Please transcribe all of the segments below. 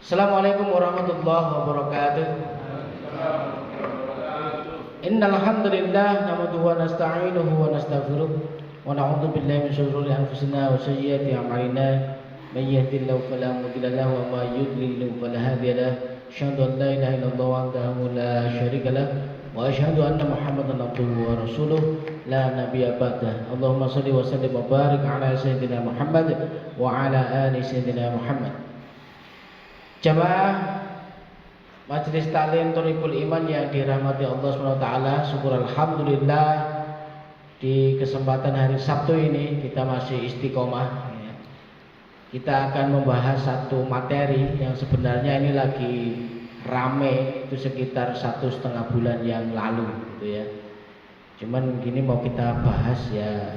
Assalamualaikum warahmatullahi wabarakatuh. Innal hamdalillah nahmaduhu wa nasta'inuhu wa nastaghfiruh wa na'udzu billahi min shururi anfusina wa sayyiati a'malina. May yahdihillahu fala mudilla lahu wa may yudlil fala hadiya lahu. Asyhadu an la ilaha illallah wahdahu la syarika lahu wa asyhadu anna Muhammadan abduhu wa rasuluh la nabiyya ba'dah. Allahumma shalli wa sallim wa barik ala sayyidina Muhammad wa ala ali sayyidina Muhammad. Jamaah Majelis Taklim Thoriqul Iman yang dirahmati Allah SWT, syukur alhamdulillah di kesempatan hari Sabtu ini kita masih istiqomah. Kita akan membahas satu materi yang sebenarnya ini lagi rame, itu sekitar 1,5 bulan yang lalu gitu ya. Cuman gini mau kita bahas ya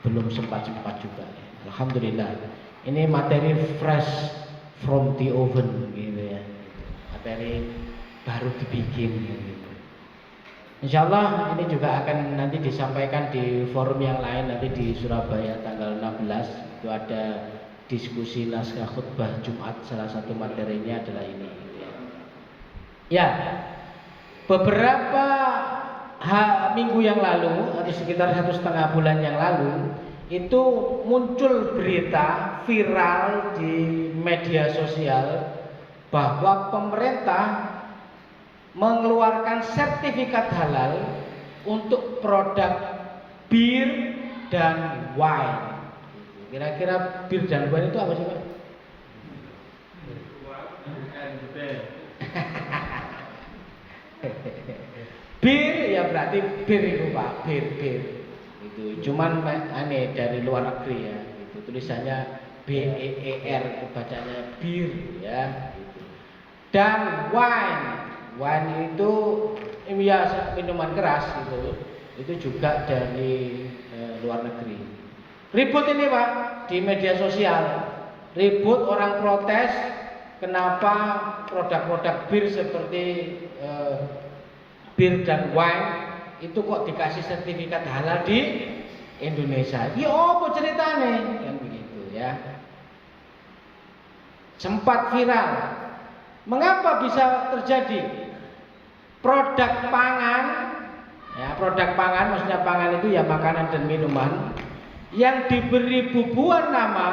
belum sempat juga. Alhamdulillah. Ini materi fresh from the oven gitu ya, materi baru dibikin gitu. Insyaallah ini juga akan nanti disampaikan di forum yang lain, nanti di Surabaya tanggal 16 itu ada diskusi naskah khutbah Jumat, salah satu materinya adalah ini gitu ya. Beberapa minggu yang lalu atau sekitar 1,5 bulan yang lalu itu muncul berita viral di media sosial bahwa pemerintah mengeluarkan sertifikat halal untuk produk bir dan wine. Kira-kira bir dan wine itu apa sih Pak? Bir ya berarti bir itu Pak, bir. Itu cuman aneh dari luar negeri ya, itu tulisannya BEER, itu bacanya bir ya gitu. Dan wine itu ya minuman keras gitu, itu juga dari luar negeri. Ribut ini Pak di media sosial, ribut orang protes kenapa produk-produk bir seperti bir dan wine itu kok dikasih sertifikat halal di Indonesia. Ya apa ceritanya? Kan begitu ya. Sempat viral. Mengapa bisa terjadi? Produk pangan, ya produk pangan maksudnya pangan itu ya makanan dan minuman yang diberi bubuan nama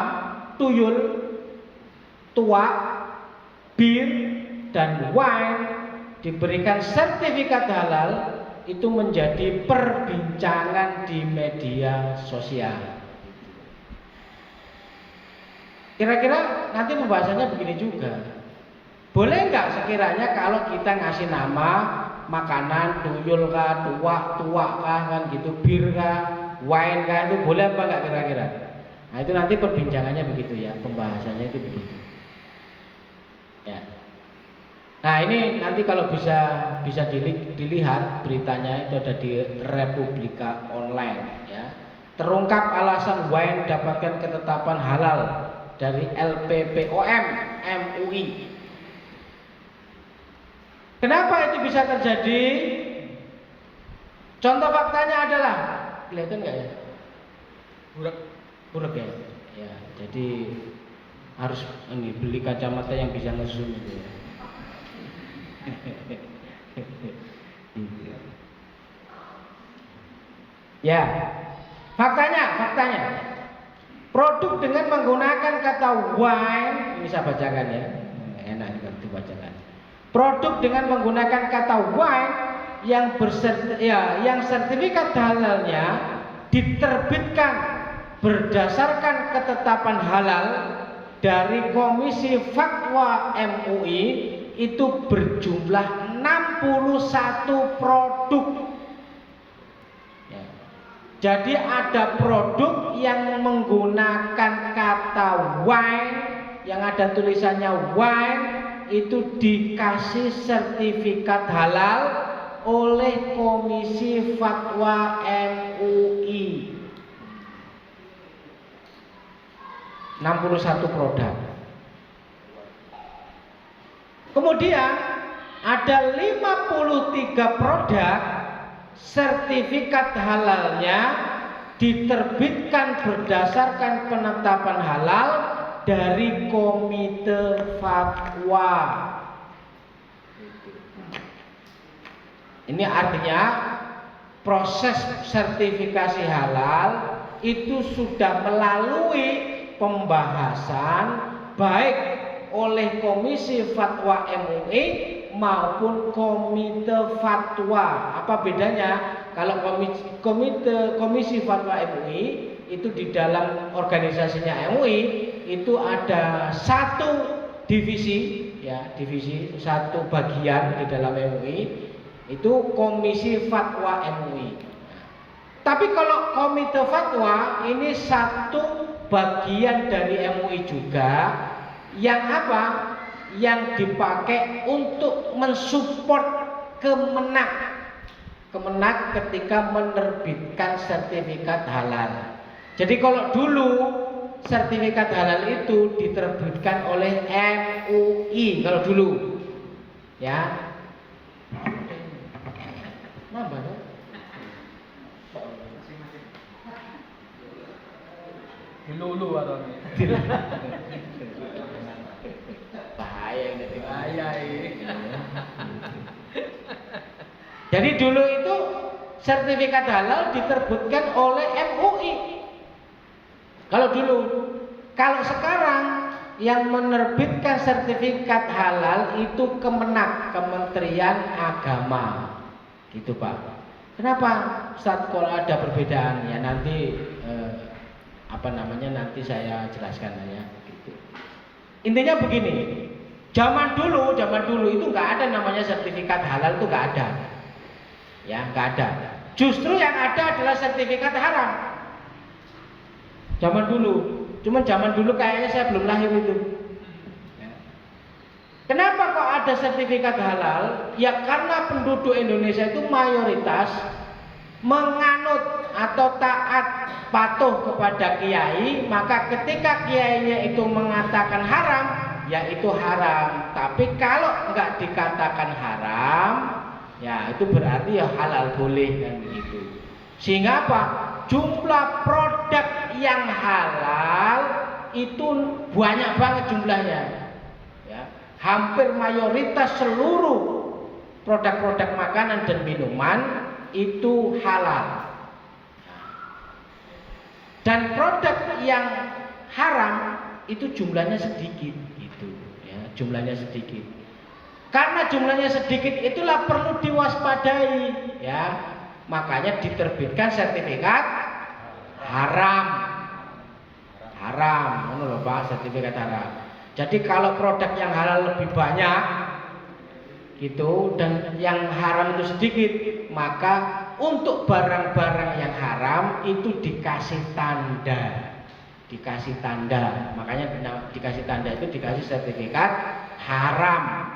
tuyul, tuak, bir dan wine diberikan sertifikat halal, itu menjadi perbincangan di media sosial. Kira-kira nanti pembahasannya begini juga. Boleh nggak sekiranya kalau kita ngasih nama makanan tuyul kah, tuak kah, kan gitu, bir kah, wine kah, itu boleh apa nggak kira-kira? Nah itu nanti perbincangannya begitu ya, pembahasannya itu begitu. Ya. Nah ini nanti kalau bisa dilihat beritanya itu ada di Republika Online ya. Terungkap alasan wine dapatkan ketetapan halal dari LPPOM MUI. Kenapa itu bisa terjadi? Contoh faktanya adalah, kelihatan nggak ya? Buruk ya. Ya, jadi harus beli kacamata yang bisa ngezoom gitu ya. Ya, faktanya produk dengan menggunakan kata wine, ini saya bacakan ya, enak kalau dibacakan. Produk dengan menggunakan kata wine yang sertifikat halalnya diterbitkan berdasarkan ketetapan halal dari Komisi Fatwa MUI itu berjumlah 61 produk. Ya. Jadi ada produk yang menggunakan kata wine, yang ada tulisannya wine, itu dikasih sertifikat halal oleh Komisi Fatwa MUI. 61 produk. Kemudian ada 53 produk sertifikat halalnya diterbitkan berdasarkan penetapan halal dari komite fatwa. Ini artinya proses sertifikasi halal itu sudah melalui pembahasan baik oleh Komisi Fatwa MUI maupun Komite Fatwa. Apa bedanya? Kalau Komisi Fatwa MUI itu di dalam organisasinya MUI itu ada satu divisi, ya, divisi satu bagian di dalam MUI itu Komisi Fatwa MUI. Tapi kalau Komite Fatwa ini satu bagian dari MUI juga yang apa? Yang dipakai untuk mensupport Kemenak ketika menerbitkan sertifikat halal. Jadi kalau dulu sertifikat halal itu diterbitkan oleh MUI kalau dulu, ya. Nambah dong. Dulu atau bahaya ini. bahaya ini. Jadi dulu itu sertifikat halal diterbitkan oleh MUI. Kalau dulu, kalau sekarang yang menerbitkan sertifikat halal itu Kemenak, Kementerian Agama. Gitu Pak. Kenapa Ustaz kalau ada perbedaan? Ya nanti nanti saya jelaskan ya. Gitu. Intinya begini, zaman dulu itu nggak ada namanya sertifikat halal, itu nggak ada, ya nggak ada. Justru yang ada adalah sertifikat haram. Zaman dulu, cuman zaman dulu kayaknya saya belum lahir itu. Kenapa kok ada sertifikat halal? Ya karena penduduk Indonesia itu mayoritas menganut atau taat patuh kepada kiai, maka ketika kiainya itu mengatakan haram, ya itu haram. Tapi kalau nggak dikatakan haram, ya itu berarti ya halal boleh kan begitu. Sehingga apa? Jumlah produk yang halal itu banyak banget jumlahnya. Hampir mayoritas seluruh produk-produk makanan dan minuman itu halal. Dan produk yang haram itu jumlahnya sedikit, gitu, ya, jumlahnya sedikit. Karena jumlahnya sedikit itulah perlu diwaspadai, ya. Makanya diterbitkan sertifikat haram. Haram, menurut Pak, sertifikat haram. Jadi kalau produk yang halal lebih banyak gitu dan yang haram itu sedikit, maka untuk barang-barang yang haram itu dikasih tanda. Dikasih tanda. Makanya dikasih tanda itu dikasih sertifikat haram.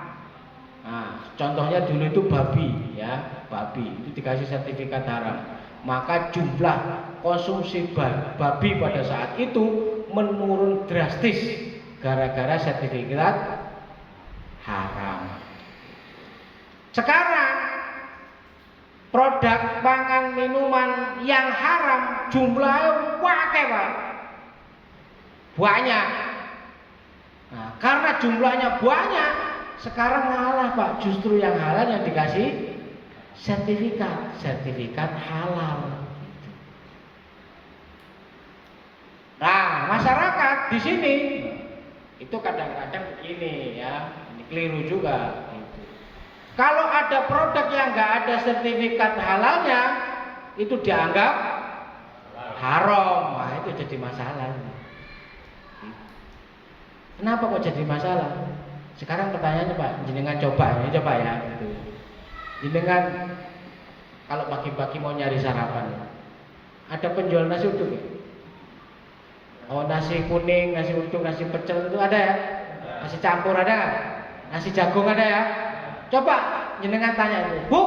Nah, contohnya dulu itu babi, ya, babi itu dikasih sertifikat haram. Maka jumlah konsumsi babi pada saat itu menurun drastis. Gara-gara sertifikat haram. Sekarang produk pangan minuman yang haram jumlahnya banyak. Nah, karena jumlahnya banyak, sekarang malah Pak, justru yang halal yang dikasih sertifikat halal. Nah, masyarakat di sini itu kadang-kadang begini, ya, ini keliru juga. Gitu. Kalau ada produk yang nggak ada sertifikat halalnya, itu dianggap haram. Nah, itu jadi masalah. Kenapa kok jadi masalah? Sekarang pertanyaannya Pak, jenengan coba ya. Gitu. Jenengan kalau pagi-pagi mau nyari sarapan, ada penjual nasi uduk ya? Oh, nasi kuning, nasi uduk, nasi pecel itu ada ya? Nasi campur ada nggak? Nasi jagung ada ya? Coba jenengan tanya itu, Bu,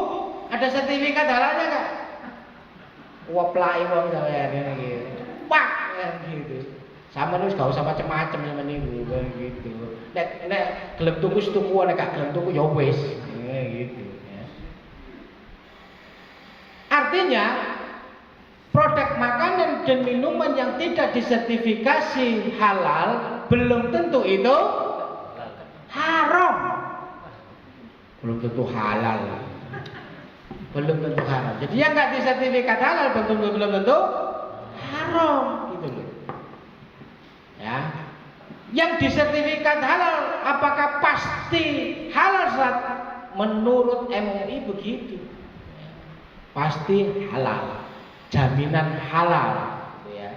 ada sertifikat halalnya nggak? Wah, pelai wong saya gitu. Pak, gitu. Sama terus gak usah macam-macam sama niku gitu. Nek gelem tuku tuku, nek gak gelem tuku ya wis, gitu ya. Artinya produk makanan dan minuman yang tidak disertifikasi halal belum tentu itu haram. Belum tentu halal. Belum tentu haram. Jadi yang nggak disertifikat halal belum tentu haram gitu loh. Ya. Yang disertifikat halal apakah pasti halal Ustaz? Menurut MUI begitu. Pasti halal. Jaminan halal gitu ya.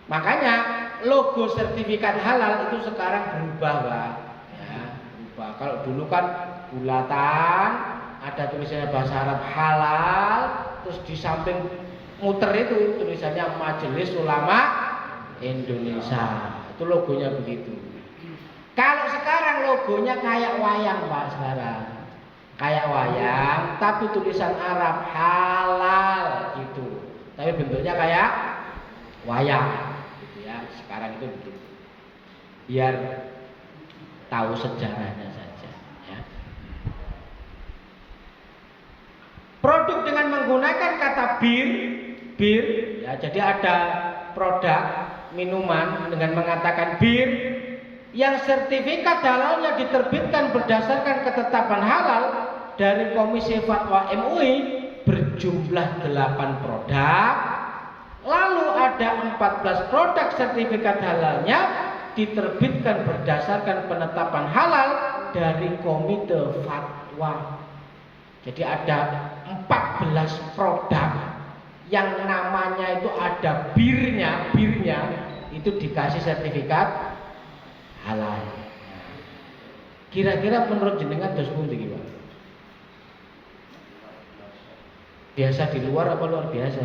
Makanya logo sertifikat halal itu sekarang berubah, Pak. Ya, berubah. Kalau dulu kan bulatan, ada tulisannya bahasa Arab halal, terus di samping muter itu tulisannya Majelis Ulama Indonesia. Itu logonya begitu. Kalau sekarang logonya kayak wayang, Pak, sekarang. Kayak wayang, tapi tulisan Arab halal gitu. Tapi bentuknya kayak wayang gitu ya. Sekarang itu begitu. Biar tahu sejarahnya saja ya. Produk dengan menggunakan kata bir ya. Jadi ada produk minuman dengan mengatakan bir yang sertifikat halalnya diterbitkan berdasarkan ketetapan halal dari Komisi Fatwa MUI berjumlah 8 produk. Lalu ada 14 produk sertifikat halalnya diterbitkan berdasarkan penetapan halal dari Komite Fatwa. Jadi ada 14 produk yang namanya itu ada birnya itu dikasih sertifikat halal. Kira-kira menurut jenengan dos pundi iki, Pak? Biasa di luar apa luar biasa?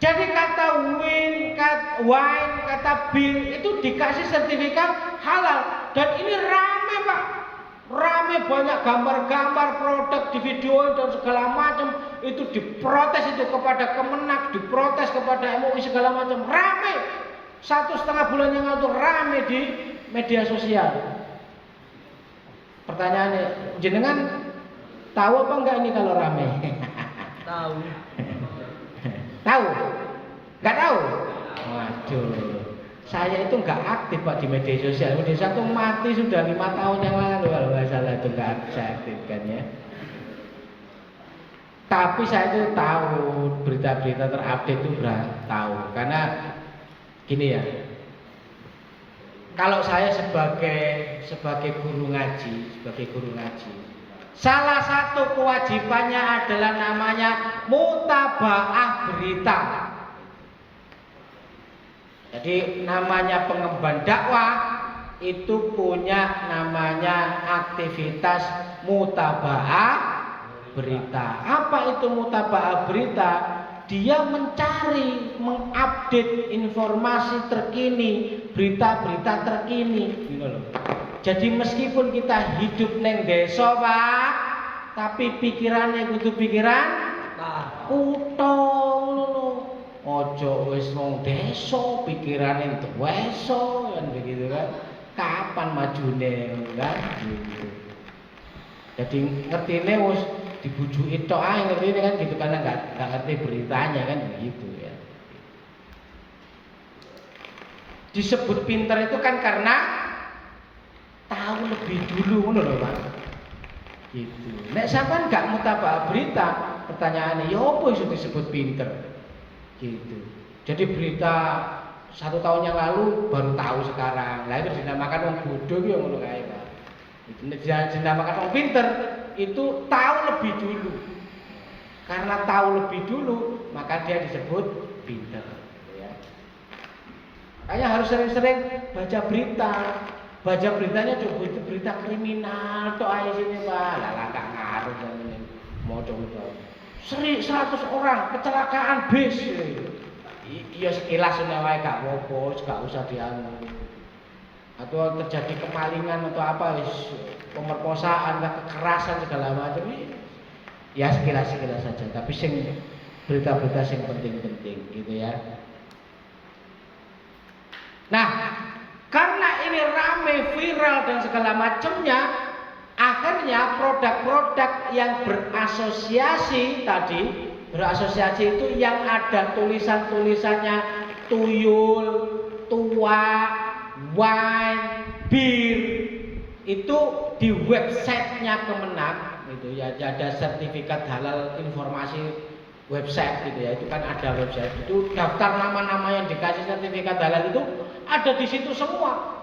Jadi kata wine, kata bir itu dikasih sertifikat halal dan ini rame, Pak. Rame, banyak gambar-gambar produk di video dan segala macam. Itu diprotes itu kepada Kemenak, diprotes kepada MUI segala macam. Rame. 1,5 bulan yang lalu rame di media sosial. Pertanyaannya, jenengan tahu apa enggak ini kalau rame? Tahu. Tahu? Enggak tahu? Waduh. Saya itu enggak aktif, Pak, di media sosial. Media sosial itu mati sudah 5 tahun yang lalu kalau enggak salah itu enggak saya aktifkan ya. Tapi saya itu tahu berita-berita terupdate itu tahu karena gini ya. Kalau saya sebagai guru ngaji, salah satu kewajibannya adalah namanya mutabaah berita. Jadi namanya pengemban dakwah itu punya namanya aktivitas mutabaah berita. Apa itu mutabaah berita? Dia mencari, mengupdate informasi terkini, berita-berita terkini. Jadi meskipun kita hidup neng desa, Pak, tapi pikirannya kudu pikiran kutha ngono. Ojo wis wong desa pikirane dewasa kan begitu kan. Kapan majune kan gitu. Jadi ngertine wis dibujuki tok ae ngertine kan gitu karena enggak ngerti beritanya kan begitu ya. Disebut pinter itu kan karena tahu lebih dulu ngono lho, Pak. Gitu. Nek sampean enggak mutabaah berita, pertanyaannya ya opo iso disebut pinter? Gitu. Jadi berita 1 tahun yang lalu baru tahu sekarang. Lah itu dinamakan wong bodoh ki ngono kae, Pak. Itu dinamakan wong pinter itu tahu lebih dulu. Karena tahu lebih dulu, maka dia disebut pinter, ya. Makanya harus sering-sering baca berita. Baca beritanya coba itu berita kriminal tok ae sini, Pak. Lah gak ngaruh kan ini. Moco-moco. 100 orang kecelakaan bis. Iya sekilas wae gak apa-apa, gak usah dianu. Atau terjadi kemalingan atau apa wis pemerkosaan, kekerasan segala macam ya sekilas saja. Tapi sing berita-berita sing penting-penting gitu ya. Nah, karena ini rame, viral dan segala macamnya, akhirnya produk-produk yang berasosiasi itu yang ada tulisan-tulisannya tuyul, tua, wine, bir itu di websitenya Kemenag gitu ya, ada sertifikat halal informasi website gitu ya, itu kan ada website itu, daftar nama-nama yang dikasih sertifikat halal itu ada di situ semua.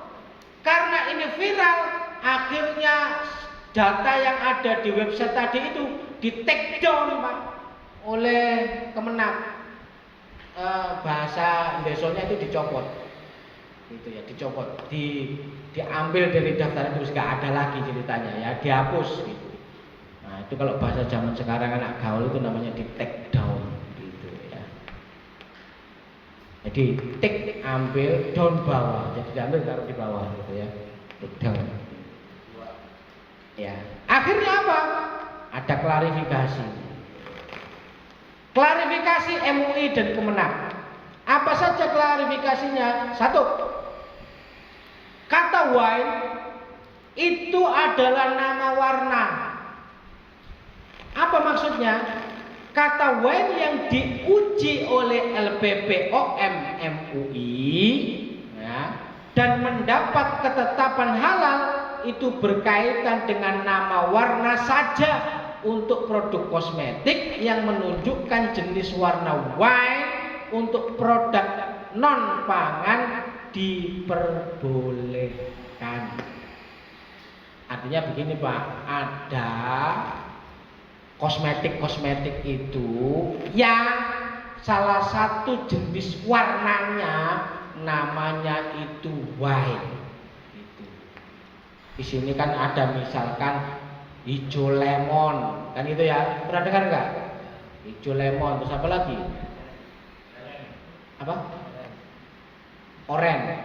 Karena ini viral, akhirnya data yang ada di website tadi itu di take down Pak oleh Kemenag. Bahasa Indonesianya itu dicopot gitu ya, dicopot, diambil dari daftar itu, nggak ada lagi ceritanya ya, dihapus gitu. Nah itu kalau bahasa zaman sekarang anak gaul itu namanya di take down gitu ya. Jadi take, ambil, down, bawah, jadi diambil taruh di bawah gitu ya, take down ya. Akhirnya apa? Ada klarifikasi MUI dan Kemenag. Apa saja klarifikasinya? Satu, kata wine itu adalah nama warna. Apa maksudnya? Kata wine yang diuji oleh LPPOM MUI ya, dan mendapat ketetapan halal itu berkaitan dengan nama warna saja untuk produk kosmetik yang menunjukkan jenis warna wine. Untuk produk non pangan diperbolehkan. Artinya begini Pak, ada kosmetik itu yang salah satu jenis warnanya namanya itu wine. Gitu. Di sini kan ada misalkan hijau lemon, kan itu ya, pernah dengar nggak? Hijau lemon, terus apa lagi? Apa? Orange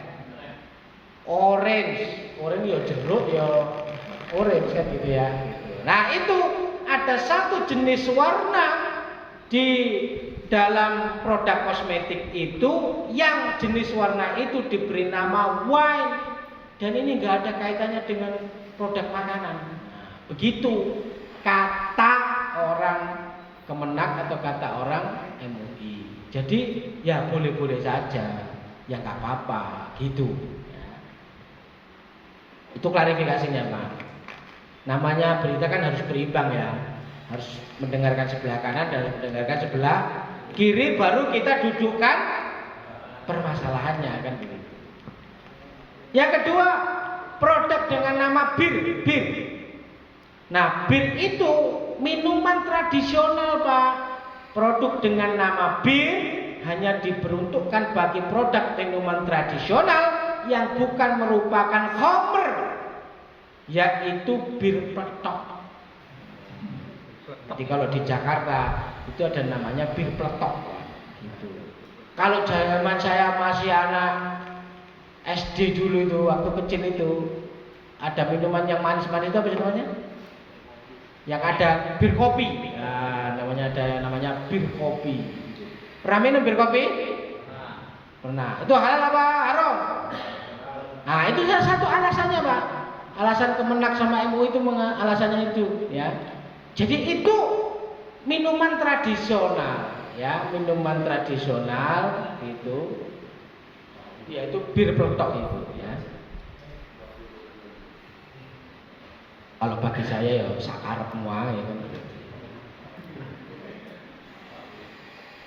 ya jeruk ya orange kan gitu ya. Nah itu ada satu jenis warna di dalam produk kosmetik itu yang jenis warna itu diberi nama wine, dan ini nggak ada kaitannya dengan produk makanan. Nah, begitu kata orang Kemenag atau kata orang MUI. Jadi ya boleh-boleh saja, ya nggak apa-apa gitu. Ya. Itu klarifikasinya Pak. Namanya berita kan harus berimbang ya, harus mendengarkan sebelah kanan dan mendengarkan sebelah kiri, baru kita dudukkan permasalahannya kan begitu. Yang kedua, produk dengan nama bir. Nah, bir itu minuman tradisional Pak. Produk dengan nama bir hanya diperuntukkan bagi produk minuman tradisional yang bukan merupakan khamr, yaitu bir pletok. Jadi kalau di Jakarta itu ada namanya bir pletok gitu. Kalau zaman saya masih anak SD dulu itu, waktu kecil itu ada minuman yang manis-manis itu apa sih namanya? Yang ada bir kopi. Nah, namanya bir kopi. Pernah minum bir kopi? Pernah. Itu halal apa haram? Nah, itu salah satu alasannya, Pak. Alasan Kemenag sama MUI itu alasannya itu, ya. Jadi itu minuman tradisional, ya, minuman tradisional itu, yaitu bir pletok itu, ya. Kalau bagi saya ya sakarep muang ya kan.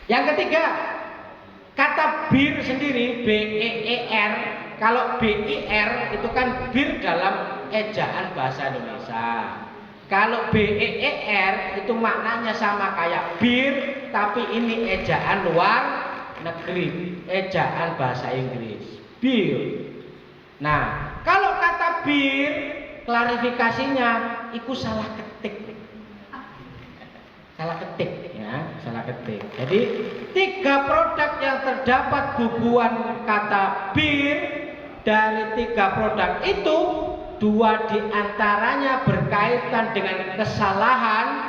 Yang ketiga, kata bir sendiri BEER, kalau BIR itu kan bir dalam ejaan bahasa Indonesia. Kalau BEER itu maknanya sama kayak bir, tapi ini ejaan luar negeri, ejaan bahasa Inggris. Bir. Nah, kalau kata bir, klarifikasinya itu salah ketik. Salah ketik ya, salah ketik. Jadi 3 produk yang terdapat bubuan kata bir, dari 3 produk itu 2 diantaranya berkaitan dengan kesalahan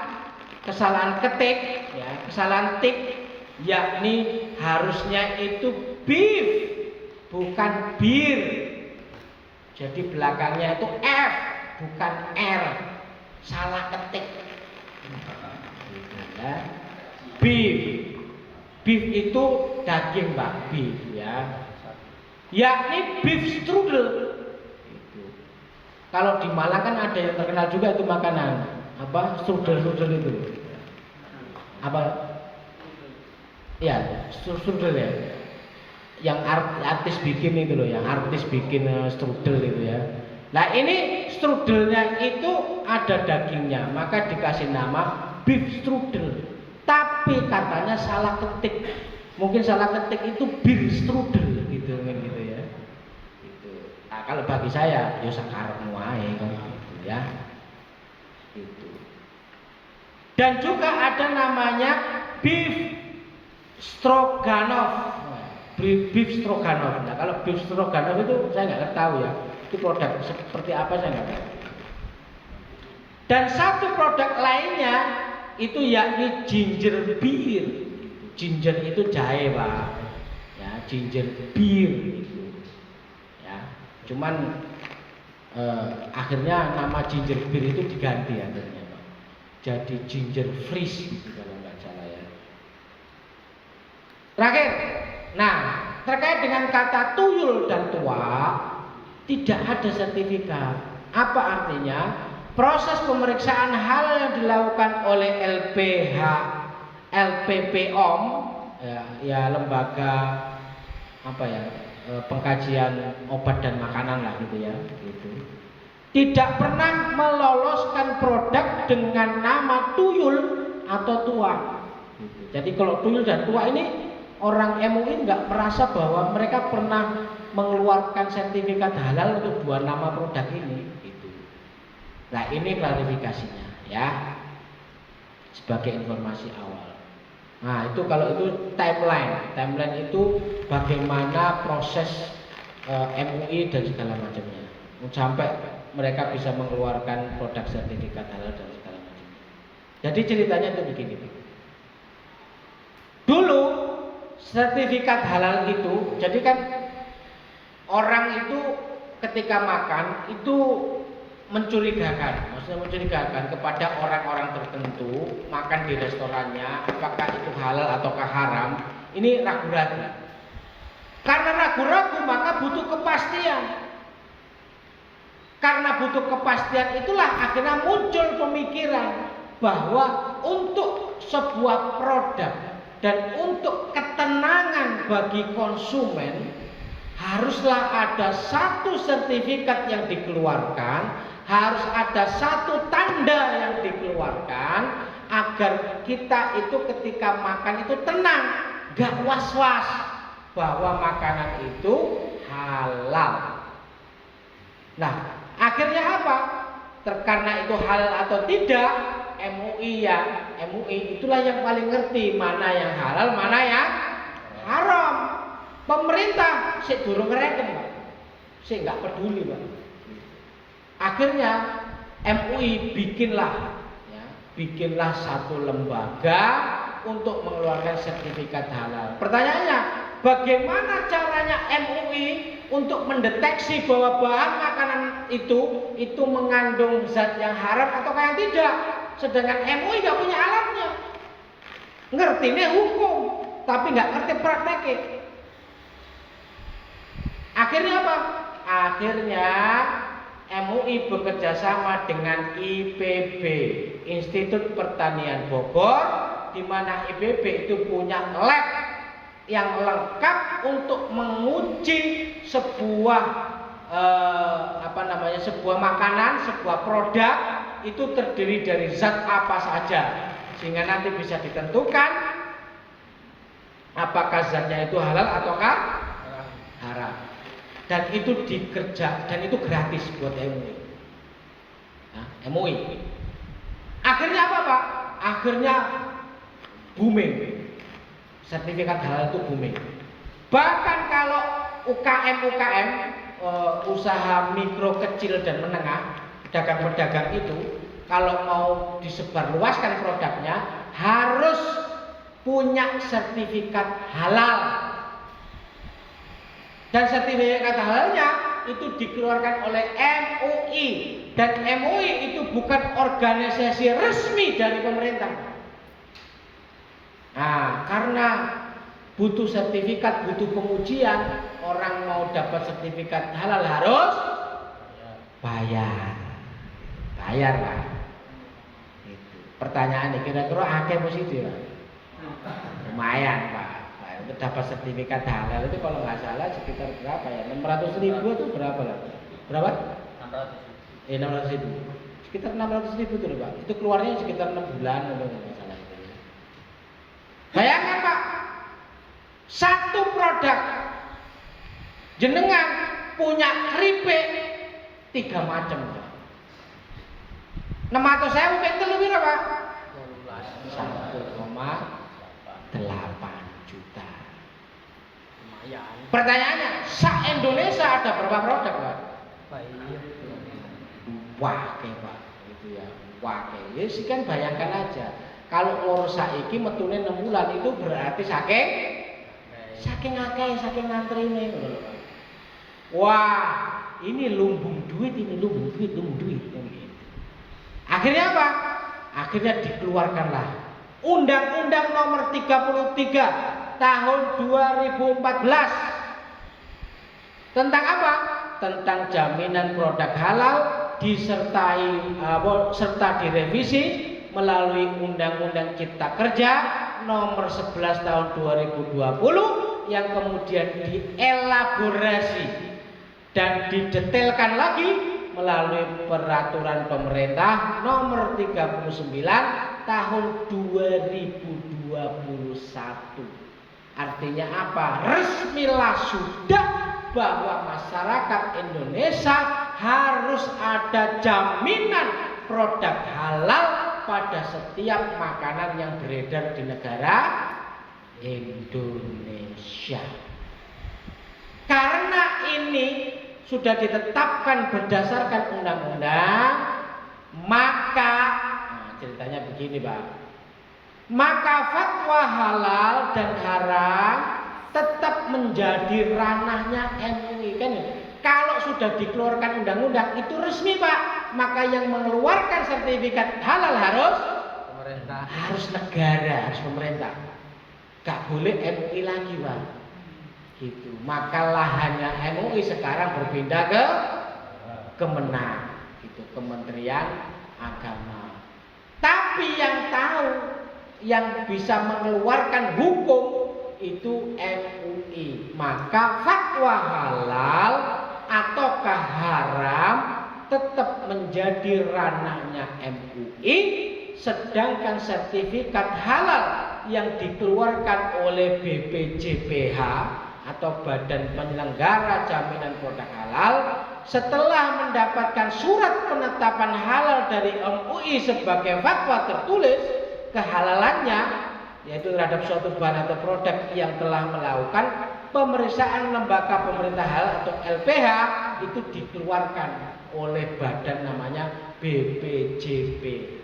ketik, ya, kesalahan tik, yakni harusnya itu beef, bukan bir. Jadi belakangnya itu F, bukan R, salah ketik. Ya. Beef, Beef itu daging, Pak, beef ya. Yakni beef strudel. Itu. Kalau di Malang kan ada yang terkenal juga itu makanan apa strudel itu. Apa? Ya, strudel ya. Yang artis bikin itu loh, yang artis bikin strudel itu ya. Nah ini strudelnya itu ada dagingnya, maka dikasih nama beef strudel. Tapi katanya salah ketik, mungkin salah ketik itu beer strudel gitu ya. Gitu. Nah kalau bagi saya, ya sakarepmu ae kan gitu ya. Gitu. Dan juga ada namanya beef stroganoff. Beef stroganoff. Nah kalau beef stroganoff itu saya nggak tahu ya. Itu produk seperti apa saya nggak tahu. Dan satu produk lainnya itu yakni ginger beer. Ginger itu jahe, Pak. Ya, ginger beer itu. Ya, cuman akhirnya nama ginger beer itu diganti akhirnya, Pak. Jadi ginger freeze gitu kalau nggak salah ya. Terakhir, nah terkait dengan kata tuyul dan tua tidak ada sertifikat. Apa artinya? Proses pemeriksaan halal yang dilakukan oleh LPPOM ya lembaga apa ya pengkajian obat dan makanan lah gitu ya gitu. Tidak pernah meloloskan produk dengan nama tuyul atau tua. Gitu. Jadi kalau tuyul dan tua ini orang MUI nggak merasa bahwa mereka pernah mengeluarkan sertifikat halal untuk buat nama produk ini. Nah ini klarifikasinya ya sebagai informasi awal. Nah itu kalau itu timeline itu bagaimana proses MUI dan segala macamnya sampai mereka bisa mengeluarkan produk sertifikat halal dan segala macamnya. Jadi ceritanya itu begini. Dulu sertifikat halal itu, jadi kan orang itu ketika makan itu mencurigakan kepada orang-orang tertentu makan di restorannya apakah itu halal ataukah haram, ini ragu-ragu. Karena ragu-ragu maka butuh kepastian. Karena butuh kepastian itulah akhirnya muncul pemikiran bahwa untuk sebuah produk dan untuk ketenangan bagi konsumen haruslah ada satu sertifikat yang dikeluarkan, harus ada satu tanda yang dikeluarkan agar kita itu ketika makan itu tenang, gak was-was bahwa makanan itu halal. Nah, akhirnya apa? Karena itu halal atau tidak, MUI itulah yang paling ngerti mana yang halal, mana yang haram. Pemerintah sik durung ngereken, Pak. Sik enggak peduli, Pak. Akhirnya MUI bikinlah satu lembaga untuk mengeluarkan sertifikat halal. Pertanyaannya, bagaimana caranya MUI untuk mendeteksi bahwa bahan makanan itu mengandung zat yang haram atau yang tidak? Sedangkan MUI nggak punya alatnya. Ngertinya hukum, tapi nggak ngerti prakteknya. Akhirnya apa? Akhirnya MUI bekerja sama dengan IPB, Institut Pertanian Bogor, di mana IPB itu punya lab yang lengkap untuk menguji sebuah sebuah makanan, sebuah produk itu terdiri dari zat apa saja, sehingga nanti bisa ditentukan apakah zatnya itu halal ataukah haram. Dan itu dan itu gratis buat MUI. Nah, MUI. Akhirnya apa, Pak? Akhirnya booming. Sertifikat halal itu booming. Bahkan kalau UKM usaha mikro kecil dan menengah, pedagang-pedagang itu kalau mau disebarluaskan produknya harus punya sertifikat halal. Dan sertifikat halalnya itu dikeluarkan oleh MUI, dan MUI itu bukan organisasi resmi dari pemerintah. Nah, karena butuh sertifikat, butuh pengujian. Orang mau dapat sertifikat halal harus bayar. Bayar, Pak. Itu. Pertanyaannya kira-kira akeh positif, Pak. Lumayan, Pak. Untuk dapat sertifikat halal itu kalau nggak salah sekitar berapa ya? 600.000 itu berapa lah? Berapa? 600. 600.000. Sekitar 600.000 tuh, Pak. Itu keluarnya sekitar 6 bulan kalau nggak salah itu. Ya. Bayangkan, Pak. Satu produk jenengan punya keripik 3 macam, Pak. 600.000 pintel lebih berapa? 1,8 juta. Lumayan. Pertanyaannya, se-Indonesia ada berapa produk, Pak? Baik. Wah, Pak. Itu ya. Wah, ya sih kan bayangkan aja. Kalau loro saiki metune 6 bulan itu berarti saking akeh, saking ngantrine ngono lho, Pak. Wah, ini lumbung duit. Akhirnya apa? Akhirnya dikeluarkanlah Undang-Undang Nomor 33 Tahun 2014 tentang apa? Tentang jaminan produk halal serta direvisi melalui Undang-Undang Cipta Kerja Nomor 11 Tahun 2020 yang kemudian dielaborasi dan didetailkan lagi melalui Peraturan Pemerintah Nomor 39 Tahun 2021. Artinya apa? Resmilah sudah bahwa masyarakat Indonesia harus ada jaminan produk halal pada setiap makanan yang beredar di negara Indonesia. Karena ini sudah ditetapkan berdasarkan undang-undang, maka ceritanya begini, Pak. Maka fatwa halal dan haram tetap menjadi ranahnya MUI kan. Kalau sudah dikeluarkan undang-undang itu resmi, Pak. Maka yang mengeluarkan sertifikat halal harus Pemerintah. Harus negara, harus pemerintah. Gak boleh MUI lagi, Pak. Gitu. Maka lahannya MUI sekarang berpindah ke Kemenang, gitu, Kementerian Agama. Tapi yang tahu, yang bisa mengeluarkan hukum itu MUI. Maka fatwa halal ataukah haram tetap menjadi ranahnya MUI, sedangkan sertifikat halal yang dikeluarkan oleh BPJPH atau Badan Penyelenggara Jaminan Produk Halal setelah mendapatkan surat penetapan halal dari MUI sebagai fatwa tertulis kehalalannya, yaitu terhadap suatu bahan atau produk yang telah melakukan pemeriksaan lembaga pemerintah halal atau LPH, itu dikeluarkan oleh badan namanya BPJPH.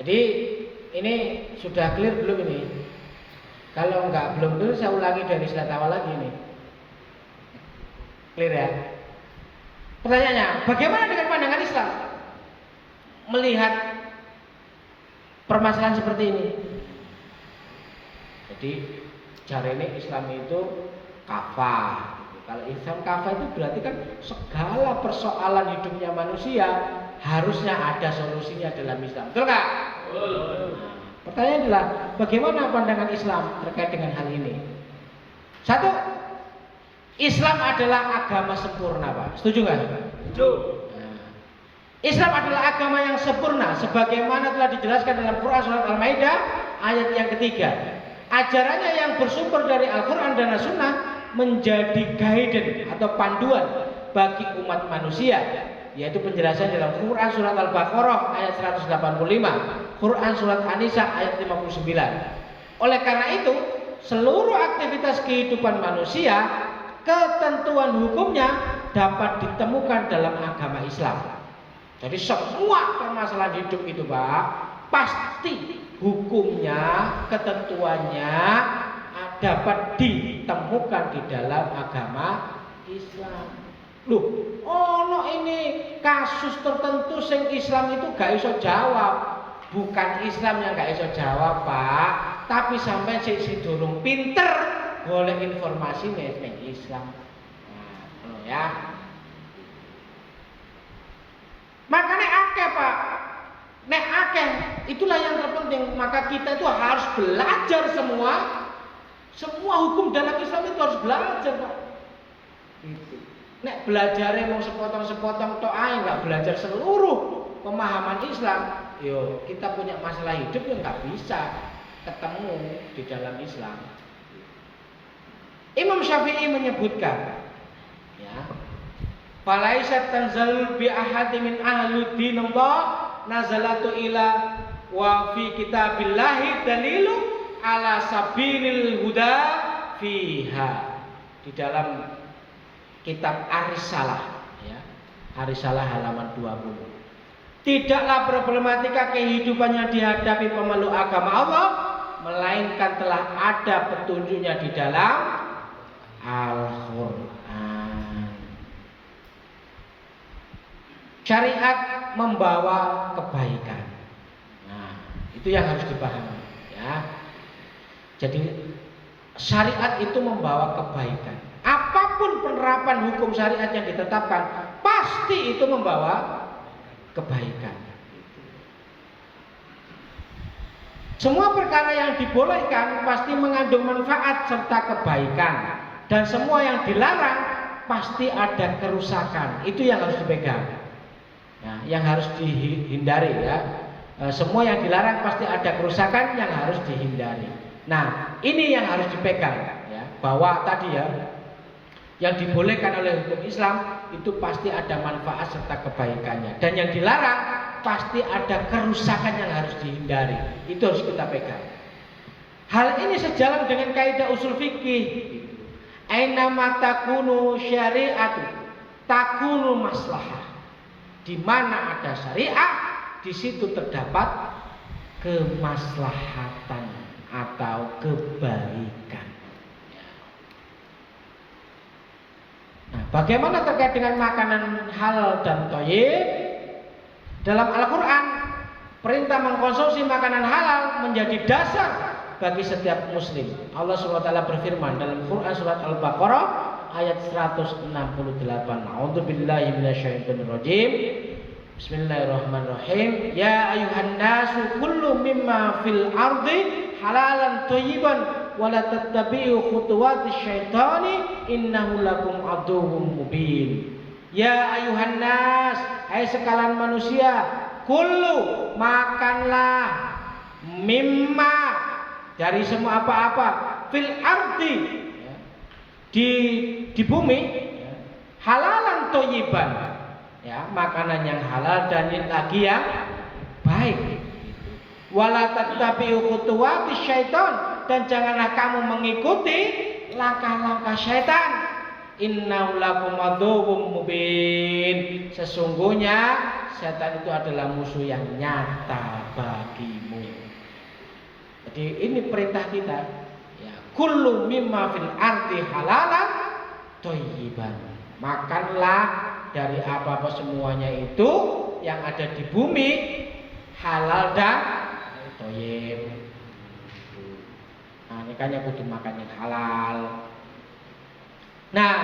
Jadi ini sudah clear belum ini? Kalau belum clear saya ulangi dari surat awal lagi ini. Clear ya? Pertanyaannya, bagaimana dengan pandangan Islam melihat permasalahan seperti ini? Jadi cara ini Islam itu kafah. Kalau Islam kafah itu berarti kan segala persoalan hidupnya manusia harusnya ada solusinya dalam Islam. Betul nggak? Nah, pertanyaan adalah bagaimana pandangan Islam terkait dengan hal ini? Satu, Islam adalah agama sempurna, Pak. Setuju nggak? Setuju. Nah, Islam adalah agama yang sempurna, sebagaimana telah dijelaskan dalam Quran surat Al-Maidah ayat yang ketiga. Ajarannya yang bersumber dari Al-Quran dan As-Sunnah menjadi guidance atau panduan bagi umat manusia, yaitu penjelasan dalam Quran surat Al-Baqarah ayat 185, Quran surat An-Nisa ayat 59. Oleh karena itu, seluruh aktivitas kehidupan manusia, ketentuan hukumnya dapat ditemukan dalam agama Islam. Jadi semua permasalahan hidup itu, Pak, pasti hukumnya, ketentuannya dapat ditemukan di dalam agama Islam. Loh, ono ini kasus tertentu sing Islam itu gak iso jawab. bukan Islam yang gak iso jawab, Pak, tapi sampai si durung pinter boleh informasi ning Islam. Nah, ya. Makanya akeh, Pak. Nek akeh, itulah yang terpenting. Maka kita itu harus belajar semua hukum dalam Islam itu harus belajar, Pak. Gitu. Nek belajarnya mau sepotong-sepotong tok ae, nggak belajar seluruh pemahaman Islam, yo kita punya masalah hidup yang nggak bisa ketemu di dalam Islam. Imam Syafi'i menyebutkan, ya, falaisat tanzal bi ahadi min ahli dinillah nazalatu ila wa fi kitabillahi dalilu ala sabilil huda fiha. Di dalam kitab Ar-Risalah, ya, Ar-Risalah halaman 20. Tidaklah problematika kehidupan yang dihadapi pemeluk agama Allah, melainkan telah ada petunjuknya di dalam Al-Quran. Syariat membawa kebaikan. Nah, itu yang harus dipahami, ya. Jadi syariat itu membawa kebaikan. Apapun penerapan hukum syariat yang ditetapkan, pasti itu membawa kebaikan. Semua perkara yang dibolehkan pasti mengandung manfaat serta kebaikan, dan semua yang dilarang pasti ada kerusakan. Itu yang harus dipegang, ya, yang harus dihindari, ya. Semua yang dilarang pasti ada kerusakan yang harus dihindari. Nah, ini yang harus dipegang, ya, bahwa tadi, ya, yang dibolehkan oleh hukum Islam itu pasti ada manfaat serta kebaikannya, dan yang dilarang pasti ada kerusakan yang harus dihindari. Itu harus kita pegang. Hal ini sejalan dengan kaidah usul fikih. Aina ma takunu syari'atu takunu maslahah. Di mana ada syariat, di situ terdapat kemaslahatan atau kebaikan. Nah, bagaimana terkait dengan makanan halal dan thayyib? Dalam Al-Quran, perintah mengkonsumsi makanan halal menjadi dasar bagi setiap muslim. Allah SWT berfirman dalam Quran surat Al-Baqarah ayat 168. A'udzubillahi minasyaitonirrajim. Bismillahirrahmanirrahim. Ya ayuhan nasu kullu mimma fil ardi halalan thayyiban wala tattabi'u khutuwatis syaitani innahu lakum aduwwum mubin. Ya ayuhan nas, hai sekalian manusia, kullu makanlah mimma dari semua apa-apa fil ardi, ya, di bumi, ya, halalan thayyiban, ya, makanan yang halal dan lagi yang baik. Wala tattabi'u khutuwatis syaitan, dan janganlah kamu mengikuti langkah-langkah syaitan. Innahu lakum aduwwum mubin. Sesungguhnya setan itu adalah musuh yang nyata bagimu. Jadi ini perintah kita, ya, kullu mimma fil ardi halalan thayyiban. Makanlah dari apa-apa semuanya itu yang ada di bumi halal dan thayyib. Nah, ini kan yang kudu makan yang halal. Nah,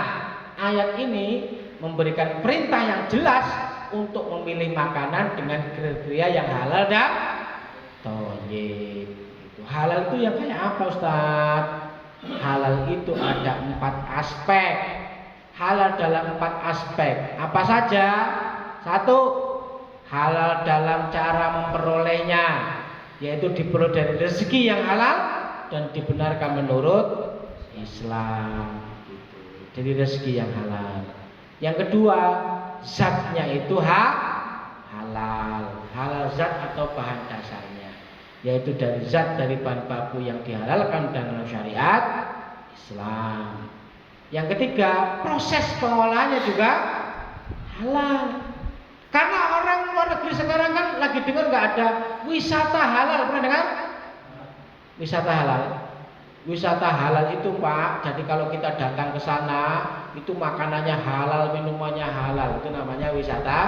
ayat ini memberikan perintah yang jelas untuk memilih makanan dengan kriteria yang halal dan thayyib. Halal itu yang kayak apa, Ustaz? Halal itu ada 4 aspek. Halal dalam 4 aspek. Apa saja? 1. Halal dalam cara memperolehnya, yaitu diperoleh dari rezeki yang halal dan dibenarkan menurut Islam. Jadi rezeki yang halal. Yang kedua, zatnya itu halal. Halal zat atau bahan dasarnya, yaitu dari zat dari bahan baku yang dihalalkan dalam syariat Islam. Yang ketiga, proses pengolahannya juga halal. Karena orang luar negeri sekarang kan lagi dengar nggak ada wisata halal, pernah dengar? Wisata halal. Wisata halal itu, Pak, jadi kalau kita datang ke sana itu makanannya halal, minumannya halal, itu namanya wisata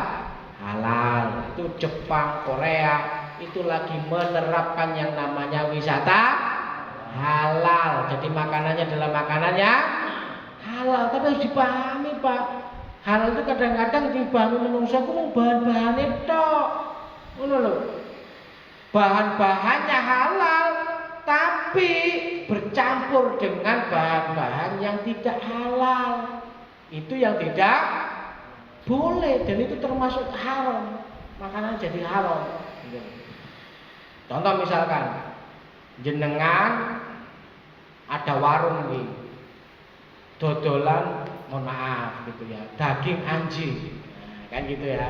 halal. Itu Jepang, Korea, itu lagi menerapkan yang namanya wisata halal. Jadi makanannya adalah makanannya halal. Tapi harus dipahami Pak, halal itu kadang-kadang dipahami menungso ku bahan-bahan itu, ngono lho. Bahan-bahannya halal, tapi bercampur dengan bahan-bahan yang tidak halal. Itu yang tidak boleh dan itu termasuk haram. Makanan jadi haram. Contoh misalkan jenengan ada warung nih, dodolan, mohon maaf gitu ya, daging anjing, nah, kan gitu ya.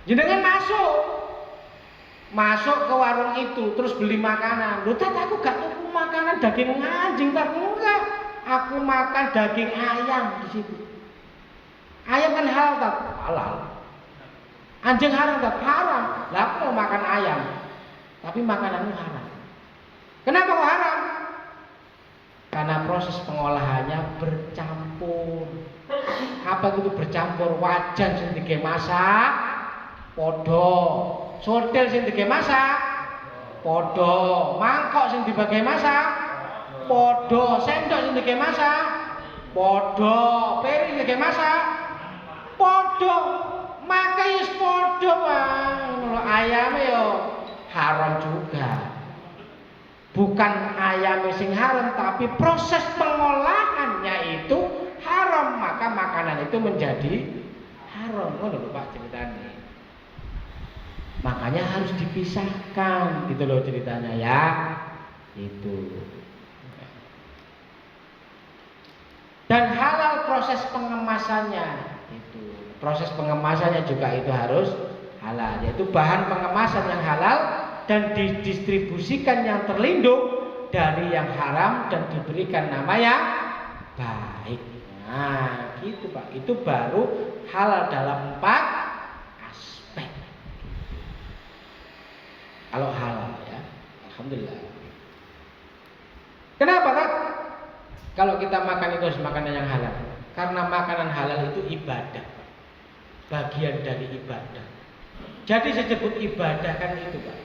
Jenengan masuk ke warung itu terus beli makanan. Loh, tat aku gak tuku makanan daging anjing, tak enggak. Aku makan daging ayam di situ. Ayam kan halal tak? Halal. Anjing haram tak? Haram. Lah aku mau makan ayam, tapi makananmu haram. Kenapa kok haram? Karena proses pengolahannya bercampur. Apa itu bercampur? Wajan sing dige masak podo, sodel sing dige masak podo, mangkok sing dibagi masak podo, sendok sing dige masak podo, piring dige masak podo, makai wis podo Pak. Ayame yo haram juga. Bukan ayam sing haram, tapi proses pengolahannya itu haram, maka makanan itu menjadi haram. Ngono lho Pak ceritanya. Makanya harus dipisahkan gitu loh ceritanya ya. Itu. Dan halal proses pengemasannya itu. Proses pengemasannya juga itu harus halal, yaitu bahan pengemasan yang halal dan didistribusikan yang terlindung dari yang haram dan diberikan nama yang baik. Nah, gitu Pak. Itu baru halal dalam 4 aspek. Kalau halal ya, alhamdulillah. Kenapa Pak? Kalau kita makan itu harus makanan yang halal. Karena makanan halal itu ibadah, bagian dari ibadah. Jadi disebut ibadah kan itu Pak.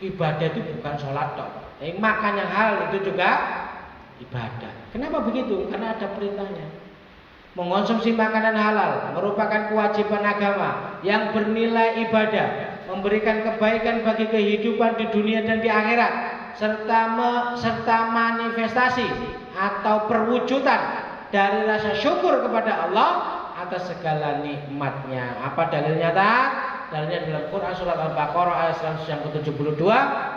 Ibadah itu bukan sholat toh. Makan yang halal itu juga ibadah. Kenapa begitu? Karena ada perintahnya. Mengonsumsi makanan halal merupakan kewajiban agama yang bernilai ibadah, memberikan kebaikan bagi kehidupan di dunia dan di akhirat, serta manifestasi atau perwujudan dari rasa syukur kepada Allah atas segala nikmatnya. Apa dalilnya tak? Dalilnya dalam Quran surat Al-Baqarah ayat 100 yang ke-72.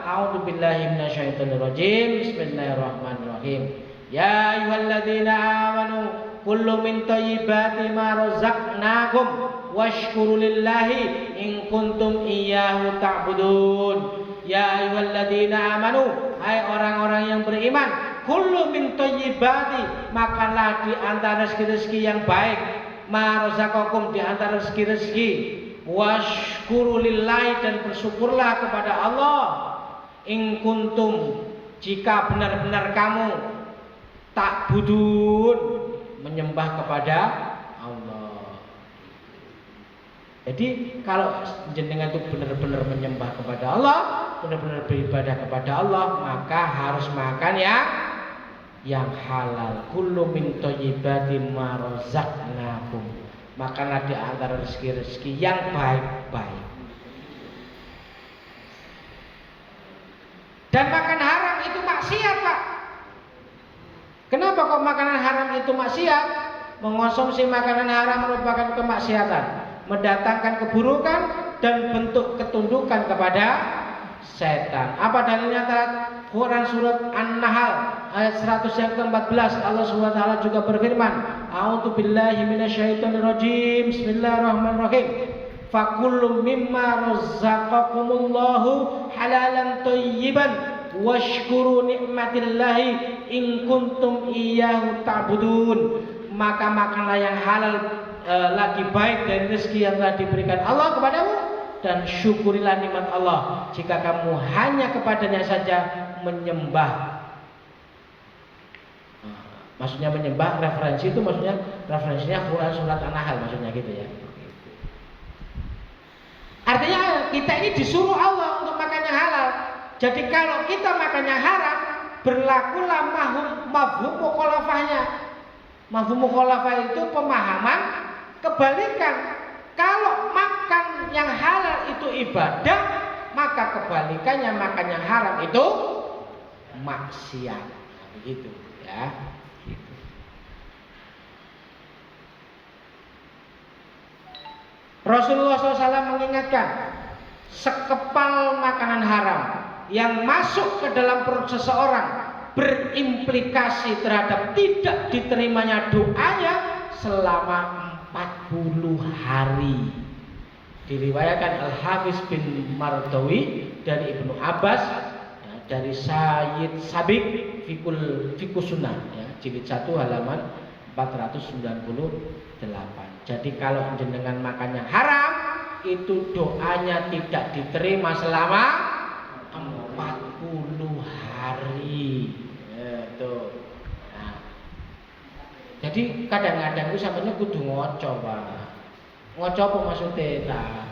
A'udzubillahi minasyaitonirrajim. Bismillahirrahmanirrahim. Ya ayyuhalladzina amanu kullu min thayyibati ma razaqnakum washkuru lillahi in kuntum iyyahu ta'budun. Ya ayyuhalladzina amanu, hai orang-orang yang beriman, kullu min thayyibati, makanlah di antara rezeki-rezeki yang baik, ma razaqakum, di antara rezeki-rezeki, washkuru lillahi, dan bersyukurlah kepada Allah, in kuntum, jika benar-benar kamu ta'budun, menyembah kepada Allah. Jadi kalau jenengan itu benar-benar menyembah kepada Allah, benar-benar beribadah kepada Allah, maka harus makan yang halal. Kullu min thayyibati ma razaqnakum, makanlah di antara rezeki-rezeki yang baik-baik. Dan makan haram itu maksiat Pak. Kenapa kok makanan haram itu maksiat? Mengonsumsi makanan haram merupakan kemaksiatan, mendatangkan keburukan dan bentuk ketundukan kepada setan. Apa dalilnya? Quran surat An-Nahl ayat 100 yang ke-14. Allah Subhanahu wa taala juga berfirman, A'udzubillahi minasyaitonirrajim. Bismillahirrahmanirrahim. Fakullu mimma razaqakumullahu halalan thayyiban washkuru ni'matillahi in kuntum iyyahu ta'budun. Maka makanlah yang halal lagi baik dari rezeki yang telah diberikan Allah kepadamu, dan syukurilah nikmat Allah jika kamu hanya kepadanya saja menyembah. Maksudnya menyembah, referensi itu maksudnya referensinya Quran surat An-Nahl, maksudnya gitu ya. Artinya kita ini disuruh Allah Jadi kalau kita makannya haram, berlakulah mafhum mukhalafahnya. Mafhum mukhalafah itu pemahaman kebalikan. Kalau makan yang halal itu ibadah, maka kebalikannya makan yang haram itu maksiat. Begitu ya. Gitu. Rasulullah SAW mengingatkan, sekepal makanan haram yang masuk ke dalam perut seseorang berimplikasi terhadap tidak diterimanya doanya selama 40 hari. Diriwayatkan Al-Hafiz bin Mardawi dari Ibnu Abbas, ya, dari Sayyid Sabiq Fikus Sunnah, ya, jilid 1 halaman 498. Jadi kalau jenengan makannya haram, itu doanya tidak diterima selama 40 hari. Tuh. Nah. Jadi kadang-kadang itu sampeyan kudu ngoco, Pak. Ngoco apa maksudnya ta?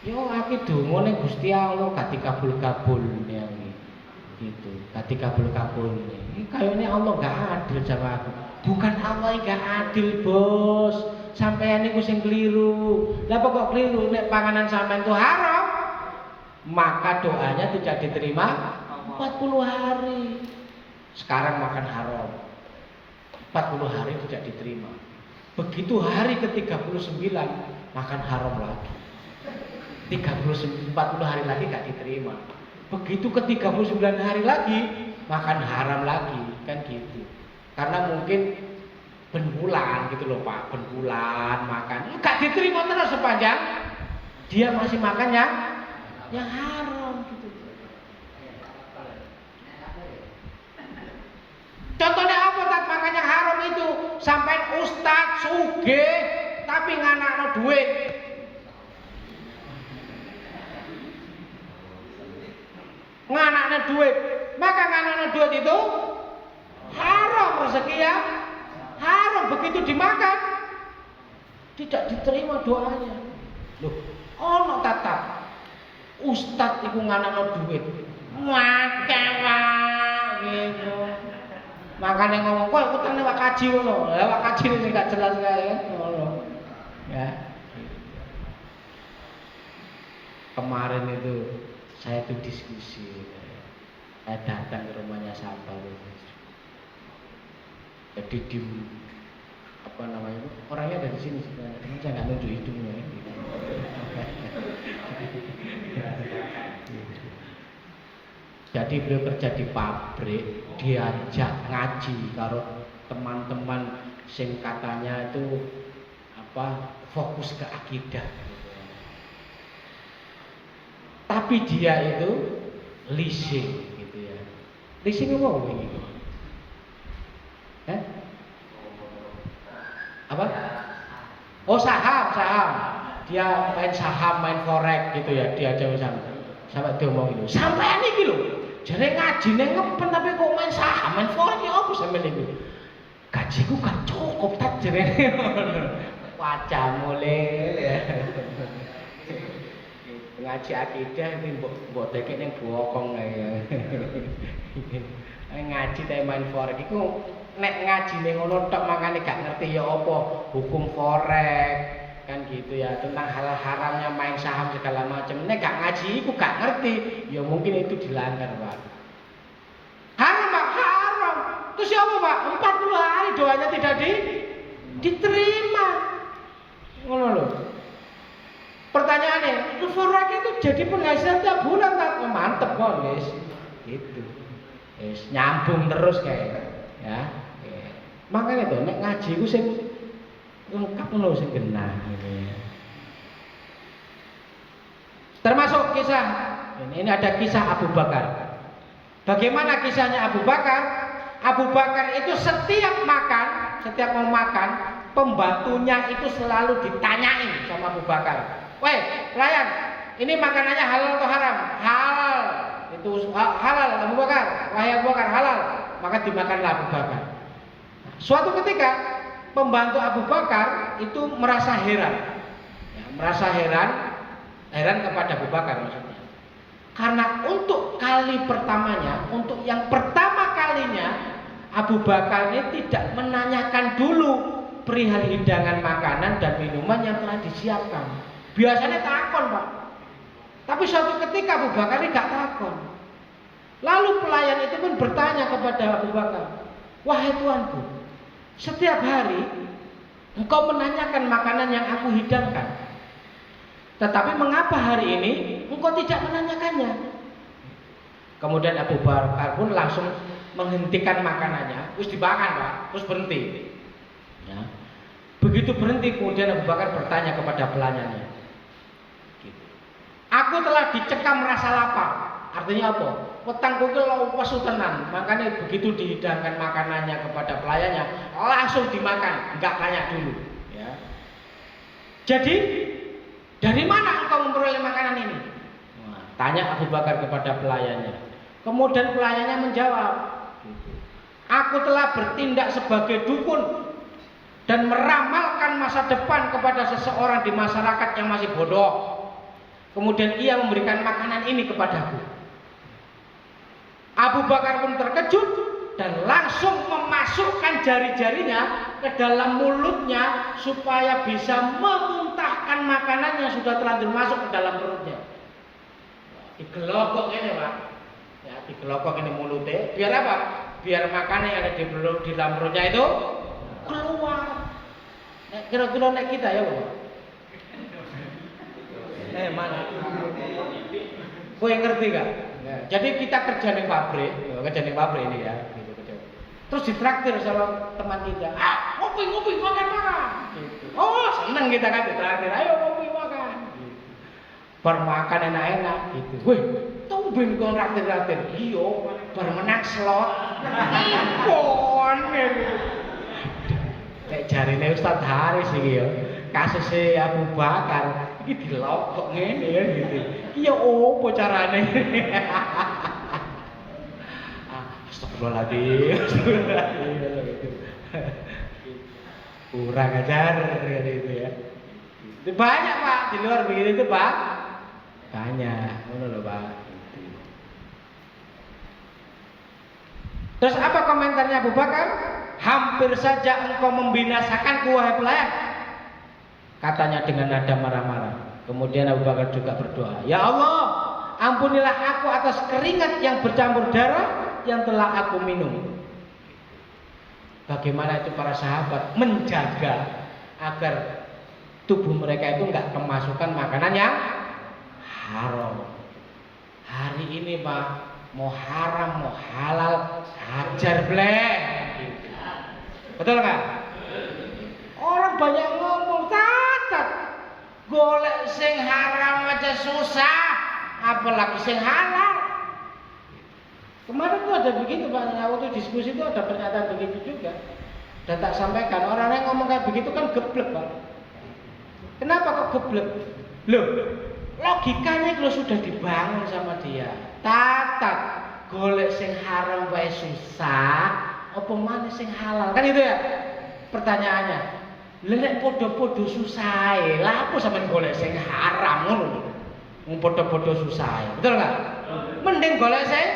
Yo aku donga ning Gusti Allah gak dikabul-kabul ya gitu. Gak dikabul-kabul. Iki kayane Allah gak adil sama aku. Bukan Allah yang gak adil, Bos. Sampeyan niku sing keliru. Lah kok keliru nek panganan sampean itu haram, maka doanya tidak diterima 40 hari. Sekarang makan haram, 40 hari tidak diterima. Begitu hari ke-39 makan haram lagi, 40 hari lagi gak diterima. Begitu ke-39 hari lagi makan haram lagi, kan gitu. Karena mungkin benbulan gitu loh Pak, benbulan makan gak diterima terus sepanjang dia masih makan yang haram gitu. Contohnya apa tak makan yang haram itu? Sampai ustaz sugih tapi nganakno duit. Nganakno duit. Maka nganakno duit itu haram, rezeki ya. Haram, begitu dimakan tidak diterima doanya. Loh, ono tatap ustaz iku nganakno duit. Wakewa gitu. Makanya ngomong, kok utang lewat kaji ngono. Lewat kaji ini gak jelas kae ngono. Ya. Kemarin itu saya tuh diskusi. Saya datang ke rumahnya sahabat itu. Jadi di apa namanya itu? Orangnya dari sini sebenarnya. Saya nggak nunjuk hidungnya. Jadi beliau kerja di pabrik, diajak ngaji karo teman-teman sing katanya itu apa fokus ke akidah. Tapi dia itu leasing gitu ya. Leasing apa gitu? Apa? Oh saham. Dia main saham, main forex gitu ya. Dia aja sampai diomong itu. Sampai ini gitu. Jadi ngaji ngepen tapi kok main saham, main forex ya apa sampe niku. Gajiku gak cukup tak jerene. Wajah mulai ya. Ngaji akidah ini mbok dekek ning bokong ae. Ngaji tapi main forex iku nek ngajine ngono tok makane gak ngerti ya apa hukum forex. Kan gitu ya, tentang hal haramnya main saham segala macam. Nek gak ngaji iku gak ngerti, ya mungkin itu dilanggar, Pak. Haram, Pak, haram. Terus siapa, Pak? 40 hari doanya tidak diterima. Ngono lho. Pertanyaannya, forex itu jadi penghasilan tiap bulan tak? Oh, mantep kok, guys. Gitu. Wis nyambung terus kayak ya. Makanya tuh nek ngaji ku sing lengkap ngono sing genah gitu ya. Termasuk kisah ini ada kisah Abu Bakar. Bagaimana kisahnya Abu Bakar? Abu Bakar itu setiap mau makan, pembantunya itu selalu ditanyain sama Abu Bakar. Weh, pelayan, ini makanannya halal atau haram? Halal. Itu halal Abu Bakar. Wahai Abu Bakar, halal. Maka dimakanlah Abu Bakar. Suatu ketika pembantu Abu Bakar itu merasa heran, ya, kepada Abu Bakar maksudnya. Karena untuk kali pertamanya, untuk yang pertama kalinya, Abu Bakar ini tidak menanyakan dulu perihal hidangan makanan dan minuman yang telah disiapkan. Biasanya takon, Pak. Tapi suatu ketika Abu Bakar ini gak takon. Lalu pelayan itu pun bertanya kepada Abu Bakar, "Wahai tuanku, setiap hari engkau menanyakan makanan yang aku hidangkan. Tetapi mengapa hari ini engkau tidak menanyakannya?" Kemudian Abu Bakar pun langsung menghentikan makanannya, terus dimakan, Pak, terus berhenti. Ya. Begitu berhenti, kemudian Abu Bakar bertanya kepada pelayannya, "Aku telah dicekam rasa lapar." Artinya apa? Wetangku ki lesu tenan. Makanya begitu dihidangkan makanannya kepada pelayannya, langsung dimakan, enggak tanya dulu. Ya. Jadi dari mana engkau memperoleh makanan ini? Tanya Abu Bakar kepada pelayannya. Kemudian pelayannya menjawab, "Aku telah bertindak sebagai dukun dan meramalkan masa depan kepada seseorang di masyarakat yang masih bodoh. Kemudian ia memberikan makanan ini kepadaku." Abu Bakar pun terkejut dan langsung memasukkan jari-jarinya ke dalam mulutnya supaya bisa memuntahkan makanan yang sudah terlanjur masuk ke dalam perutnya. Digelokok ini, Pak. Ya, digelokok ini mulutnya. Biar apa? Biar makanan yang ada di dalam perutnya itu keluar. Kira-kira nek kita ya, Pak. Mana? Kowe ngerti gak? Ya, jadi kita kerja di pabrik ini ya. Gitu. Terus ditraktir sama teman kita. Ngopi, makan. Gitu. Oh, seneng kita kan ditraktir. Ayo ngopi, makan. Gitu. Bermakan enak-enak. Gitu. Wih, tumben kau traktir. Iyo, bermenang slot. Kon. Kayak jarine Ustaz Haris iki ya. Kasusnya Abu Bakar iki dilokok ngene ya gitu. Iya opo carane? Astagfirullahaladzim. Kurang ajar gitu ya. Banyak, Pak, di luar begitu itu, Pak. Banyak, ngono lho, Pak. Terus apa komentarnya Abu Bakar? "Hampir saja engkau membinasakanku, wahai pelayan," katanya dengan nada marah-marah. Kemudian Abu Bakar juga berdoa, "Ya Allah, ampunilah aku atas keringat yang bercampur darah yang telah aku minum." Bagaimana itu para sahabat menjaga agar tubuh mereka itu enggak kemasukan makanan yang haram. Hari ini, Pak, mau haram mau halal hajar bleh. Betul nggak? Orang banyak ngomong cacat, golek sing haram aja susah, apalagi sing halal. Kemarin tuh ada begitu, Pak, waktu diskusi itu ada pernyataan begitu juga. Dan tak sampaikan, orang yang ngomong kayak begitu kan geblek, Pak. Kenapa kok geblek? Loh, logikanya kalau sudah dibangun sama dia. Tatat, golek sing haram wae susah, apa maneh sing halal? Kan itu ya pertanyaannya. Lek podo-podo susah, lah apa sampean golek sing haram ngono lho. Wong podo-podo susah. Betul enggak? Mending golek sing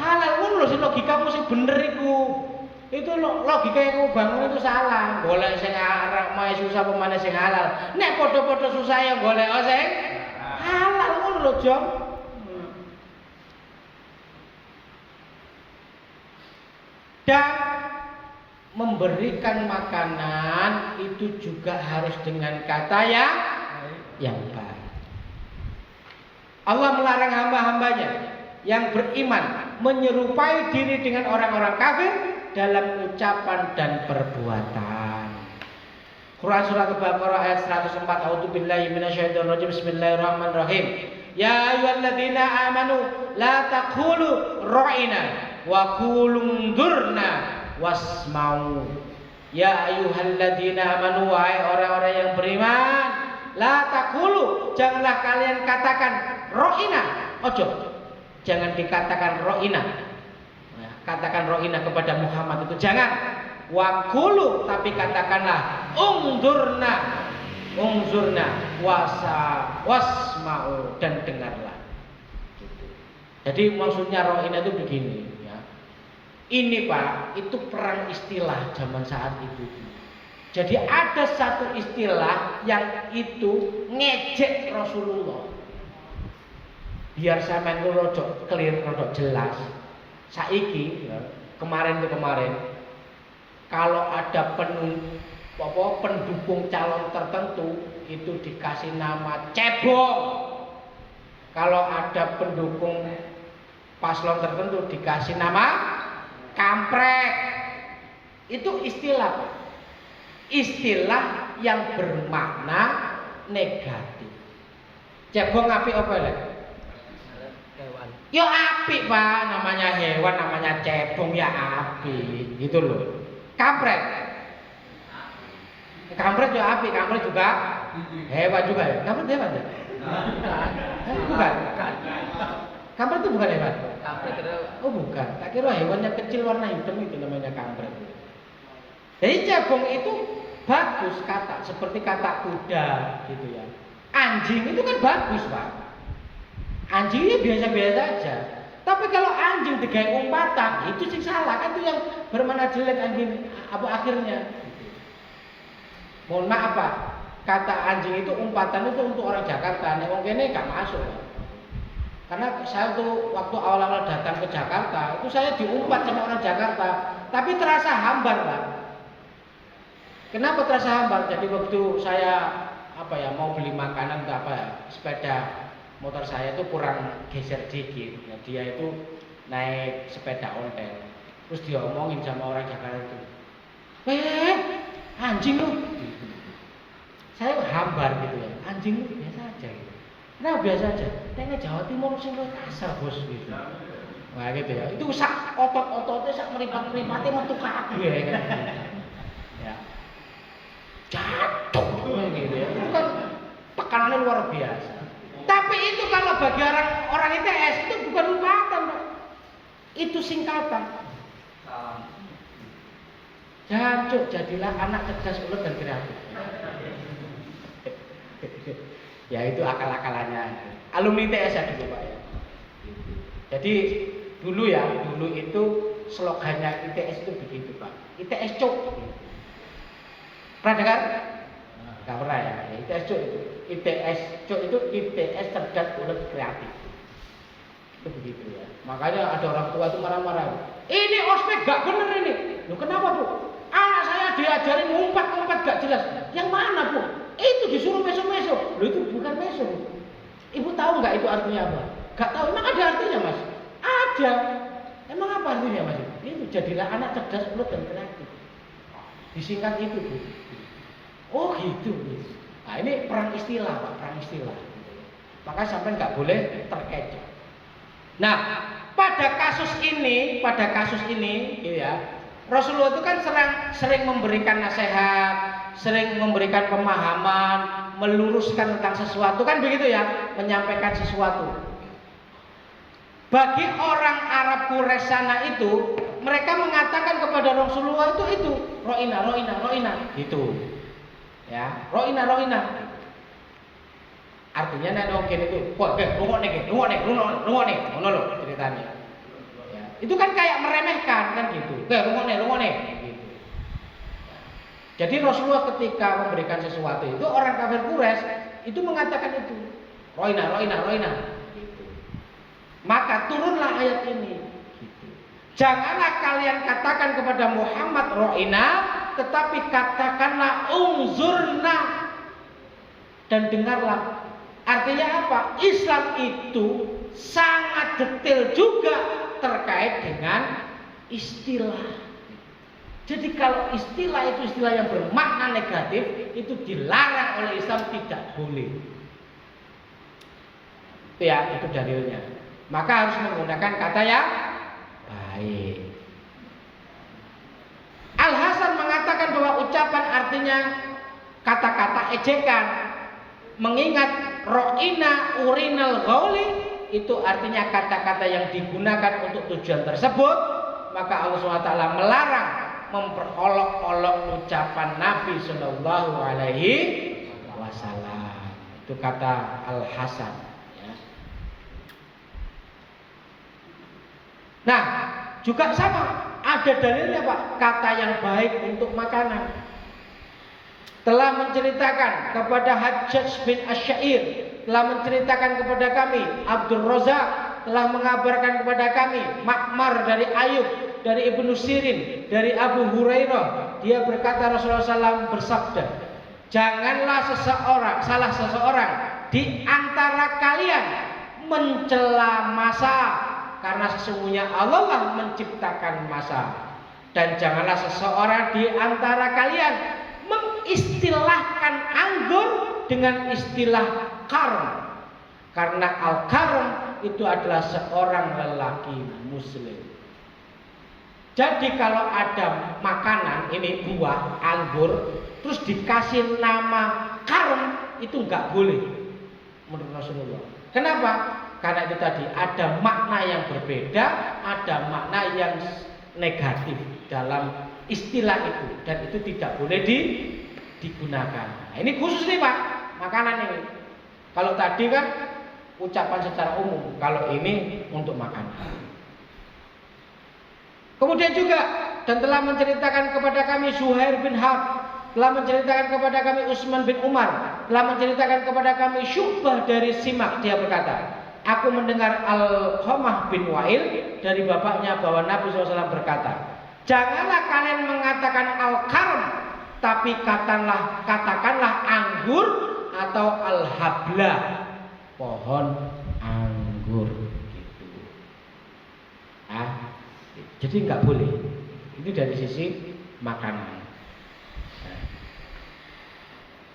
halal ngono lho, sing logikamu sing bener iku. Itu logika yang kamu bangun itu salah. Golek sing haram mae susah apa maneh sing halal. Nek podo-podo susah ya golek sing halal ngono lho, Jom. Dan memberikan makanan itu juga harus dengan kata yang baik. Allah melarang hamba-hambanya yang beriman menyerupai diri dengan orang-orang kafir dalam ucapan dan perbuatan. Quran surat Al-Baqarah ayat 104. A'udzubillahi minasyaitonir rajim. Bismillahirrahmanirrahim. Ya ayyuhalladzina amanu la taqulu ra'ina wa qulu dzurna wasma'u. Ya ayyuhalladzina amanu, wahai orang-orang yang beriman, la taqulu, janganlah kalian katakan ra'ina. Ojo, jangan dikatakan ra'ina. Katakan ra'ina kepada Muhammad itu jangan. Wa qulu, tapi katakanlah unzurna wasma'u, dan dengarlah. Jadi maksudnya ro'ina itu begini ya. Ini Pak, itu perang istilah zaman saat itu. Jadi ada satu istilah yang itu ngejek Rasulullah. Biar sampean ku rada clear, rada jelas. Saiki ya, kemarin kalau ada pendukung calon tertentu itu dikasih nama cebong. Kalau ada pendukung paslon tertentu dikasih nama kampret. Itu istilah Pak. Istilah yang bermakna negatif. Cebong apik apa lek? Hewan. Ya apik Pak, namanya hewan, namanya cebong ya apik, gitu loh. Kampret. Kampret ya apik, kampret juga hewan juga ya. Kampret hewan ya? Bukan. Kampret itu bukan hewan. Kampret itu Oh bukan. Tak kira hewannya kecil warna hitam itu namanya kampret. Jadi cebong itu bagus kata, seperti kata kuda gitu ya. Anjing itu kan bagus Pak. Anjingnya biasa-biasa aja. Tapi kalau anjing digawe umpatan, itu sing salah kan, itu yang bermakna jelek anjing apa akhirnya. Mohon maaf Pak, kata anjing itu umpatan itu untuk orang Jakarta, nek wong kene gak masuk Pak. Karena saya tuh waktu awal-awal datang ke Jakarta, itu saya diumpat sama orang Jakarta, tapi terasa hambar Pak. Kenapa terasa hambar? Jadi waktu saya mau beli makanan sepeda motor saya itu kurang geser dikit. Nah, dia itu naik sepeda ontel. Terus dia omongin sama orang Jakarta itu, anjing lu. Saya hambar gitu ya. Anjing lu biasa aja gitu. Nah biasa aja. Tengah Jawa Timur sing kasar bos gitu. Nah gitu ya. Itu sak otot-ototnya sak meripat-meripatnya metu kabeh kan. Ya. Jatuh gitu ya. Itu kan tekanannya luar biasa. Tapi itu kalau bagi orang ITS itu bukan umpatan, Pak. Itu singkatan. Jancuk, jadilah anak cerdas, ulet dan kreatif. Ya itu akal-akalannya. Alumni ITS ya dulu Pak ya. Jadi dulu itu slogannya ITS itu begitu Pak. ITS cuk. Pernah dengar? Gak pernah ya. ITS cuk itu. ITS cuk itu ITS cerdas ulet kreatif. Itu begitu ya. Makanya ada orang tua itu marah-marah. Ini ospek gak bener ini. Loh kenapa Bu? Anak saya diajarin ngumpat-ngumpat gak jelas. Yang mana Bu? Itu disuruh meso-meso. Loh itu bukan meso. Ibu tahu nggak itu artinya apa? Gak tahu. Emang ada artinya Mas? Ada. Emang apa artinya Mas? Itu jadilah anak cerdas, ulet dan kreatif. Disingkat itu Bu. Oh gitu. Nah ini perang istilah Pak, perang istilah. Maka sampai nggak boleh terkecoh. Nah pada kasus ini gitu ya. Rasulullah itu kan sering memberikan nasihat, sering memberikan pemahaman, meluruskan tentang sesuatu kan begitu ya, menyampaikan sesuatu. Bagi orang Arab Quraisy sana itu, mereka mengatakan kepada Rasulullah itu roina, gitu. Ya, roina. Artinya nek wong kene itu, kok rungokne, ngono lho ceritanya. Itu kan kayak meremehkan kan gitu. Rungokne gitu. Jadi Rasulullah ketika memberikan sesuatu itu orang kafir Quraisy itu mengatakan itu. Roina gitu. Maka turunlah ayat ini gitu. Janganlah kalian katakan kepada Muhammad roina, tetapi katakanlah unzurna dan dengarlah. Artinya apa? Islam itu sangat detail juga terkait dengan istilah. Jadi kalau istilah itu istilah yang bermakna negatif, itu dilarang oleh Islam, tidak boleh. Itu ya, itu dalilnya. Maka harus menggunakan kata yang baik. Al Hasan mengatakan bahwa ucapan artinya kata-kata ejekan, mengingat ro'ina urinal ghauli, itu artinya kata-kata yang digunakan untuk tujuan tersebut, maka Allah SWT melarang memperolok-olok ucapan Nabi Sallallahu Alaihi Wasallam. Itu kata Al Hasan. Ya. Nah, juga sama, ada dalilnya Pak, kata yang baik untuk makanan. Telah menceritakan kepada Hajjaj bin Asyair, telah menceritakan kepada kami, Abdul Razak telah mengabarkan kepada kami, Ma'mar dari Ayub, dari Ibnu Sirin, dari Abu Hurairah, dia berkata Rasulullah SAW bersabda, janganlah salah seseorang di antara kalian mencela masa, karena sesungguhnya Allah lah menciptakan masa. Dan janganlah seseorang di antara kalian mengistilahkan anggur dengan istilah karm, karena al-karm itu adalah seorang lelaki muslim. Jadi kalau ada makanan, ini buah, anggur, terus dikasih nama karm, itu nggak boleh menurut Rasulullah. Kenapa? Karena itu tadi ada makna yang berbeda, ada makna yang negatif dalam istilah itu, dan itu tidak boleh digunakan. Nah, ini khusus nih Pak, makanan ini. Kalau tadi kan ucapan secara umum, kalau ini untuk makanan. Kemudian juga, dan telah menceritakan kepada kami Zuhair bin Harb, telah menceritakan kepada kami Utsman bin Umar, telah menceritakan kepada kami Syu'bah dari Simak, dia berkata, aku mendengar Al-Qamah bin Wa'il dari bapaknya bahwa Nabi SAW berkata, janganlah kalian mengatakan al-karm, tapi katakanlah anggur atau al-habla, pohon anggur gitu. Jadi nggak boleh. Ini dari sisi makanan.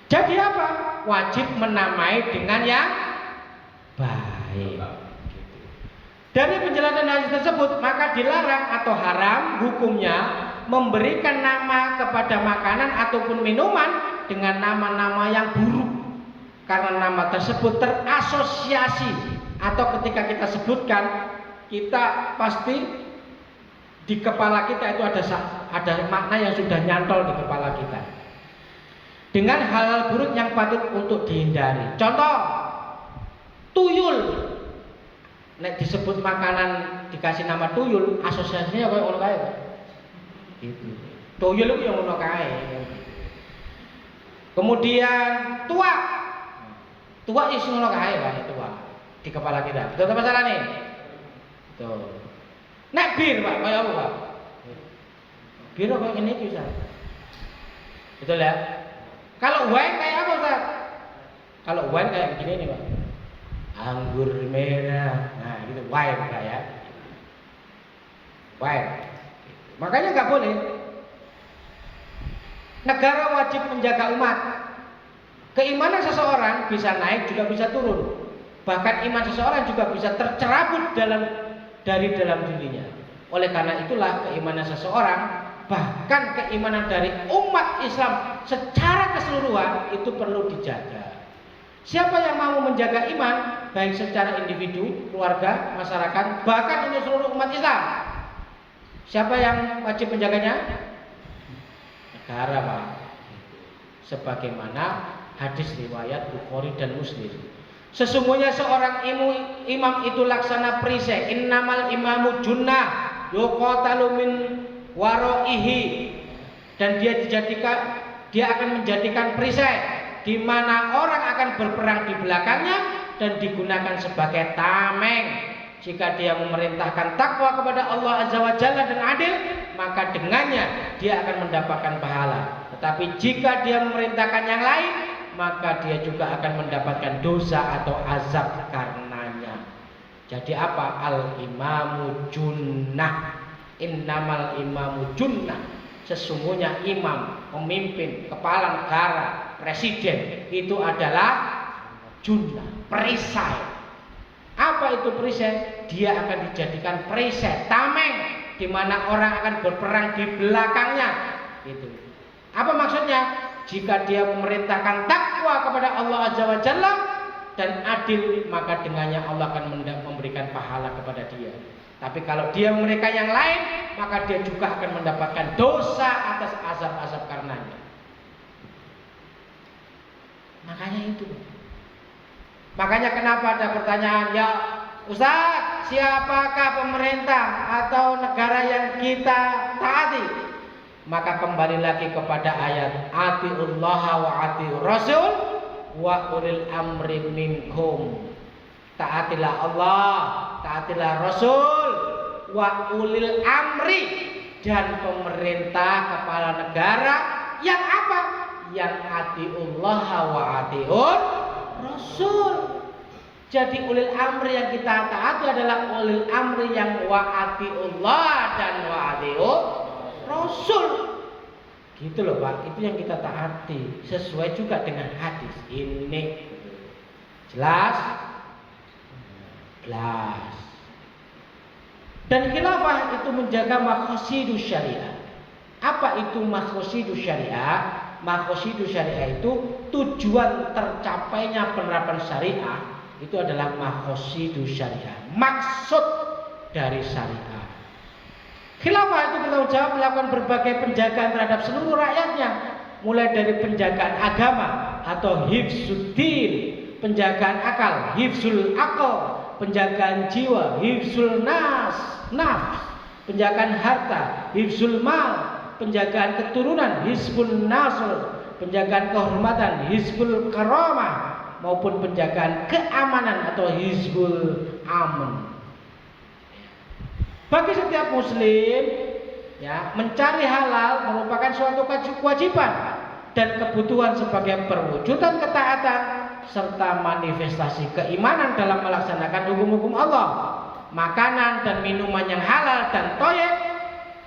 Jadi apa? Wajib menamai dengan yang baik. Dari penjelasan hadis tersebut, maka dilarang atau haram hukumnya memberikan nama kepada makanan ataupun minuman dengan nama-nama yang buruk, karena nama tersebut terasosiasi, atau ketika kita sebutkan, kita pasti di kepala kita itu ada makna yang sudah nyantol di kepala kita dengan hal buruk yang patut untuk dihindari. Contoh, tuyul. Nek disebut makanan dikasih nama tuyul, asosiasinya kayak ngono kae, Pak. Gitu. Tuyul itu yang ngono kae. Kemudian tuak. Tuak iso ngono kae, Pak, tuak. Di kepala kita. Betul apa salah nih? Betul. Nek bir, Pak, kayak apa, Pak? Bir kayak ini bisa. Betul ya? Kalau wine kayak apa, Ustaz? Kalau wine kayak begini nih, Pak. Anggur merah. Nah, gitu wine Pak ya. Wine. Makanya nggak boleh. Negara wajib menjaga umat. Keimanan seseorang bisa naik juga bisa turun. Bahkan iman seseorang juga bisa tercerabut dari dalam dirinya. Oleh karena itulah keimanan seseorang, bahkan keimanan dari umat Islam secara keseluruhan itu perlu dijaga. Siapa yang mau menjaga iman, baik secara individu, keluarga, masyarakat, bahkan untuk seluruh umat Islam, siapa yang wajib menjaganya? Negara, Pak. Sebagaimana hadis riwayat Bukhari dan Muslim. Sesungguhnya seorang imam itu laksana perisai. Innamal imamu junnah yuqatalu min waroihi. Dan dia akan menjadikan perisai di mana orang akan berperang di belakangnya dan digunakan sebagai tameng. Jika dia memerintahkan takwa kepada Allah Azza wa Jalla dan adil, maka dengannya dia akan mendapatkan pahala. Tetapi jika dia memerintahkan yang lain, maka dia juga akan mendapatkan dosa atau azab karenanya. Jadi apa? Al-imamu junnah. Innamal imamu junnah. Sesungguhnya imam, pemimpin, kepala negara, presiden itu adalah junnah, perisai. Apa itu perisai? Dia akan dijadikan perisai, tameng, di mana orang akan berperang di belakangnya. Gitu. Apa maksudnya? Jika dia memerintahkan takwa kepada Allah Azza wa Jalla dan adil, maka dengannya Allah akan memberikan pahala kepada dia. Tapi kalau dia memberikan yang lain, maka dia juga akan mendapatkan dosa atas azab-azab karenanya. Makanya itu. Makanya kenapa ada pertanyaan, ya Ustaz, siapakah pemerintah atau negara yang kita taati? Maka kembali lagi kepada ayat atiullaha wa atiur rasul wa ulil amri minkum. Taatilah Allah, taatilah Rasul, wa ulil amri, dan pemerintah kepala negara yang apa? Yang atiullaha wa atiur rasul. Jadi ulil amri yang kita taati adalah ulil amri yang wa atiullah dan wa atiur rasul. Gitu loh Pak, itu yang kita taati sesuai juga dengan hadis ini. Jelas? Jelas. Dan khilafah itu menjaga maqasidus syariah. Apa itu maqasidus syariah? Maqasidus syariah itu tujuan tercapainya penerapan syariah, itu adalah maqasidus syariah, maksud dari syariah. Khilafah itu bertanggung jawab melakukan berbagai penjagaan terhadap seluruh rakyatnya, mulai dari penjagaan agama atau hifzuddin, penjagaan akal, hifzul aql, penjagaan jiwa, hifzul nafs, penjagaan harta, hifzul mal, penjagaan keturunan, hifzul nasl, penjagaan kehormatan, hifzul karamah, maupun penjagaan keamanan atau hifzul aman. Bagi setiap muslim, ya, mencari halal merupakan suatu kewajiban dan kebutuhan sebagai perwujudan ketaatan serta manifestasi keimanan dalam melaksanakan hukum-hukum Allah. Makanan dan minuman yang halal dan thayyib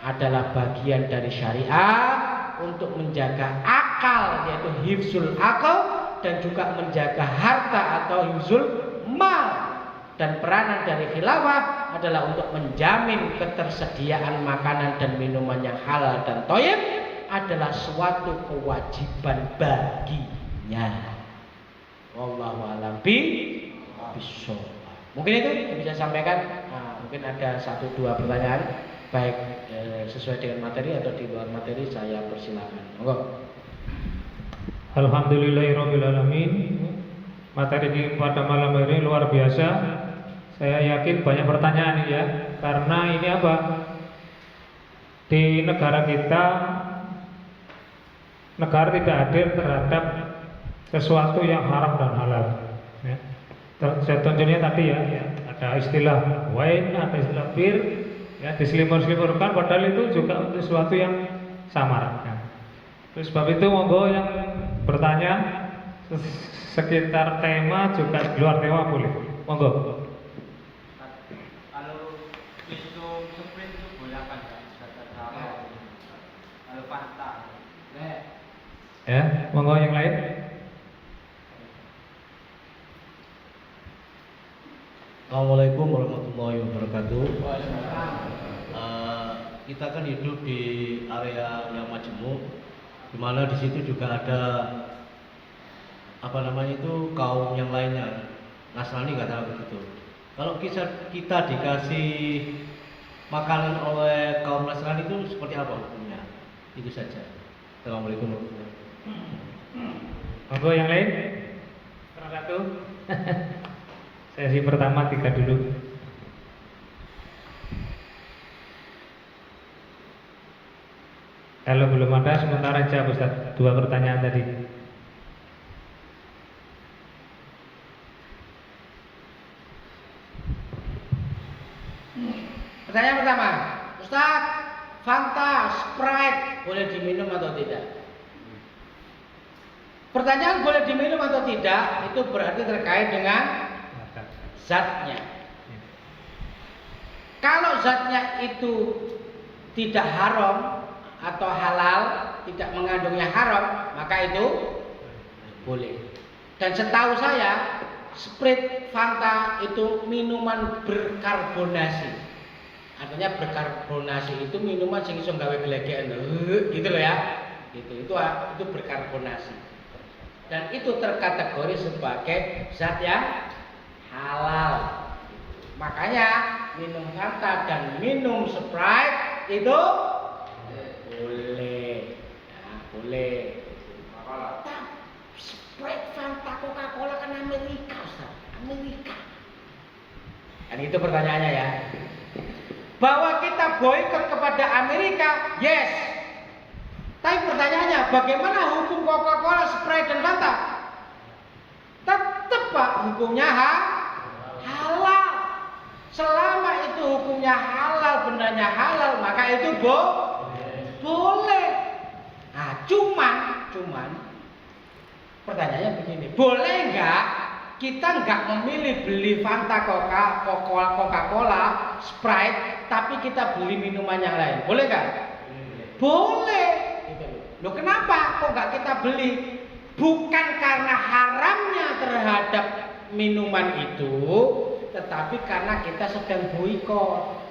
adalah bagian dari syariat untuk menjaga akal, yaitu hifzul akal, dan juga menjaga harta atau hifzul mal. Dan peranan dari khilafah adalah untuk menjamin ketersediaan makanan dan minuman yang halal dan thayyib adalah suatu kewajiban baginya. Wallahu a'lam bishawab. Mungkin itu yang bisa sampaikan. Mungkin ada 1-2 pertanyaan, baik sesuai dengan materi atau di luar materi, saya persilakan. Monggo. Alhamdulillahirabbil alamin. Materi pada malam ini luar biasa. Saya yakin banyak pertanyaan ya, karena ini apa? Di negara kita, negara tidak hadir terhadap sesuatu yang haram dan halal. Ya. Contohnya tadi ya, ada istilah wine, ada istilah bir, ya, diselimur-selimurkan, padahal itu juga untuk sesuatu yang samar. Ya. Terus sebab itu monggo yang bertanya sekitar tema juga di luar tema boleh, monggo. Kalau visum sprint itu boleh apa enggak? Kalau fakta. Ya, monggo yang lain. Assalamualaikum warahmatullahi wabarakatuh. Kita kan hidup di area yang majemuk, di mana di situ juga ada kaum yang lainnya, Nasrani kata begitu. Kalau kita dikasih makanan oleh kaum Nasrani itu seperti apa hukumnya? Itu saja. Assalamualaikum warahmatullahi wabarakatuh. Monggo yang lain. Salah satu. Sesi pertama 3 dulu. Kalau belum ada sementara aja Ustaz, 2 pertanyaan tadi. Pertanyaan pertama, Ustaz, Fanta, Sprite boleh diminum atau tidak? Pertanyaan boleh diminum atau tidak itu berarti terkait dengan zatnya. Kalau zatnya itu tidak haram atau halal, tidak mengandungnya haram, maka itu boleh. Dan setahu saya, Sprite, Fanta itu minuman berkarbonasi. Artinya berkarbonasi itu minuman sing iso gawe glegekan, gitu loh ya. Itu berkarbonasi. Dan itu terkategori sebagai zat yang halal. Makanya minum Fanta dan minum Sprite itu boleh. Nah, boleh. Sprite, Fanta, Coca-Cola kan Amerika, Ustaz. Amerika. Kan itu pertanyaannya ya. Bahwa kita boikot kepada Amerika, yes. Tapi pertanyaannya, bagaimana hukum Coca-Cola, Sprite dan Fanta? Tetap Pak, hukumnya halal. Selama itu hukumnya halal, bendanya halal, maka itu boleh. Nah, cuman pertanyaannya begini, boleh nggak kita nggak memilih beli Fanta, Coca-Cola, Sprite, tapi kita beli minuman yang lain, boleh nggak? Boleh. Loh kenapa kok nggak kita beli? Bukan karena haramnya terhadap minuman itu, tetapi karena kita sedang boikot.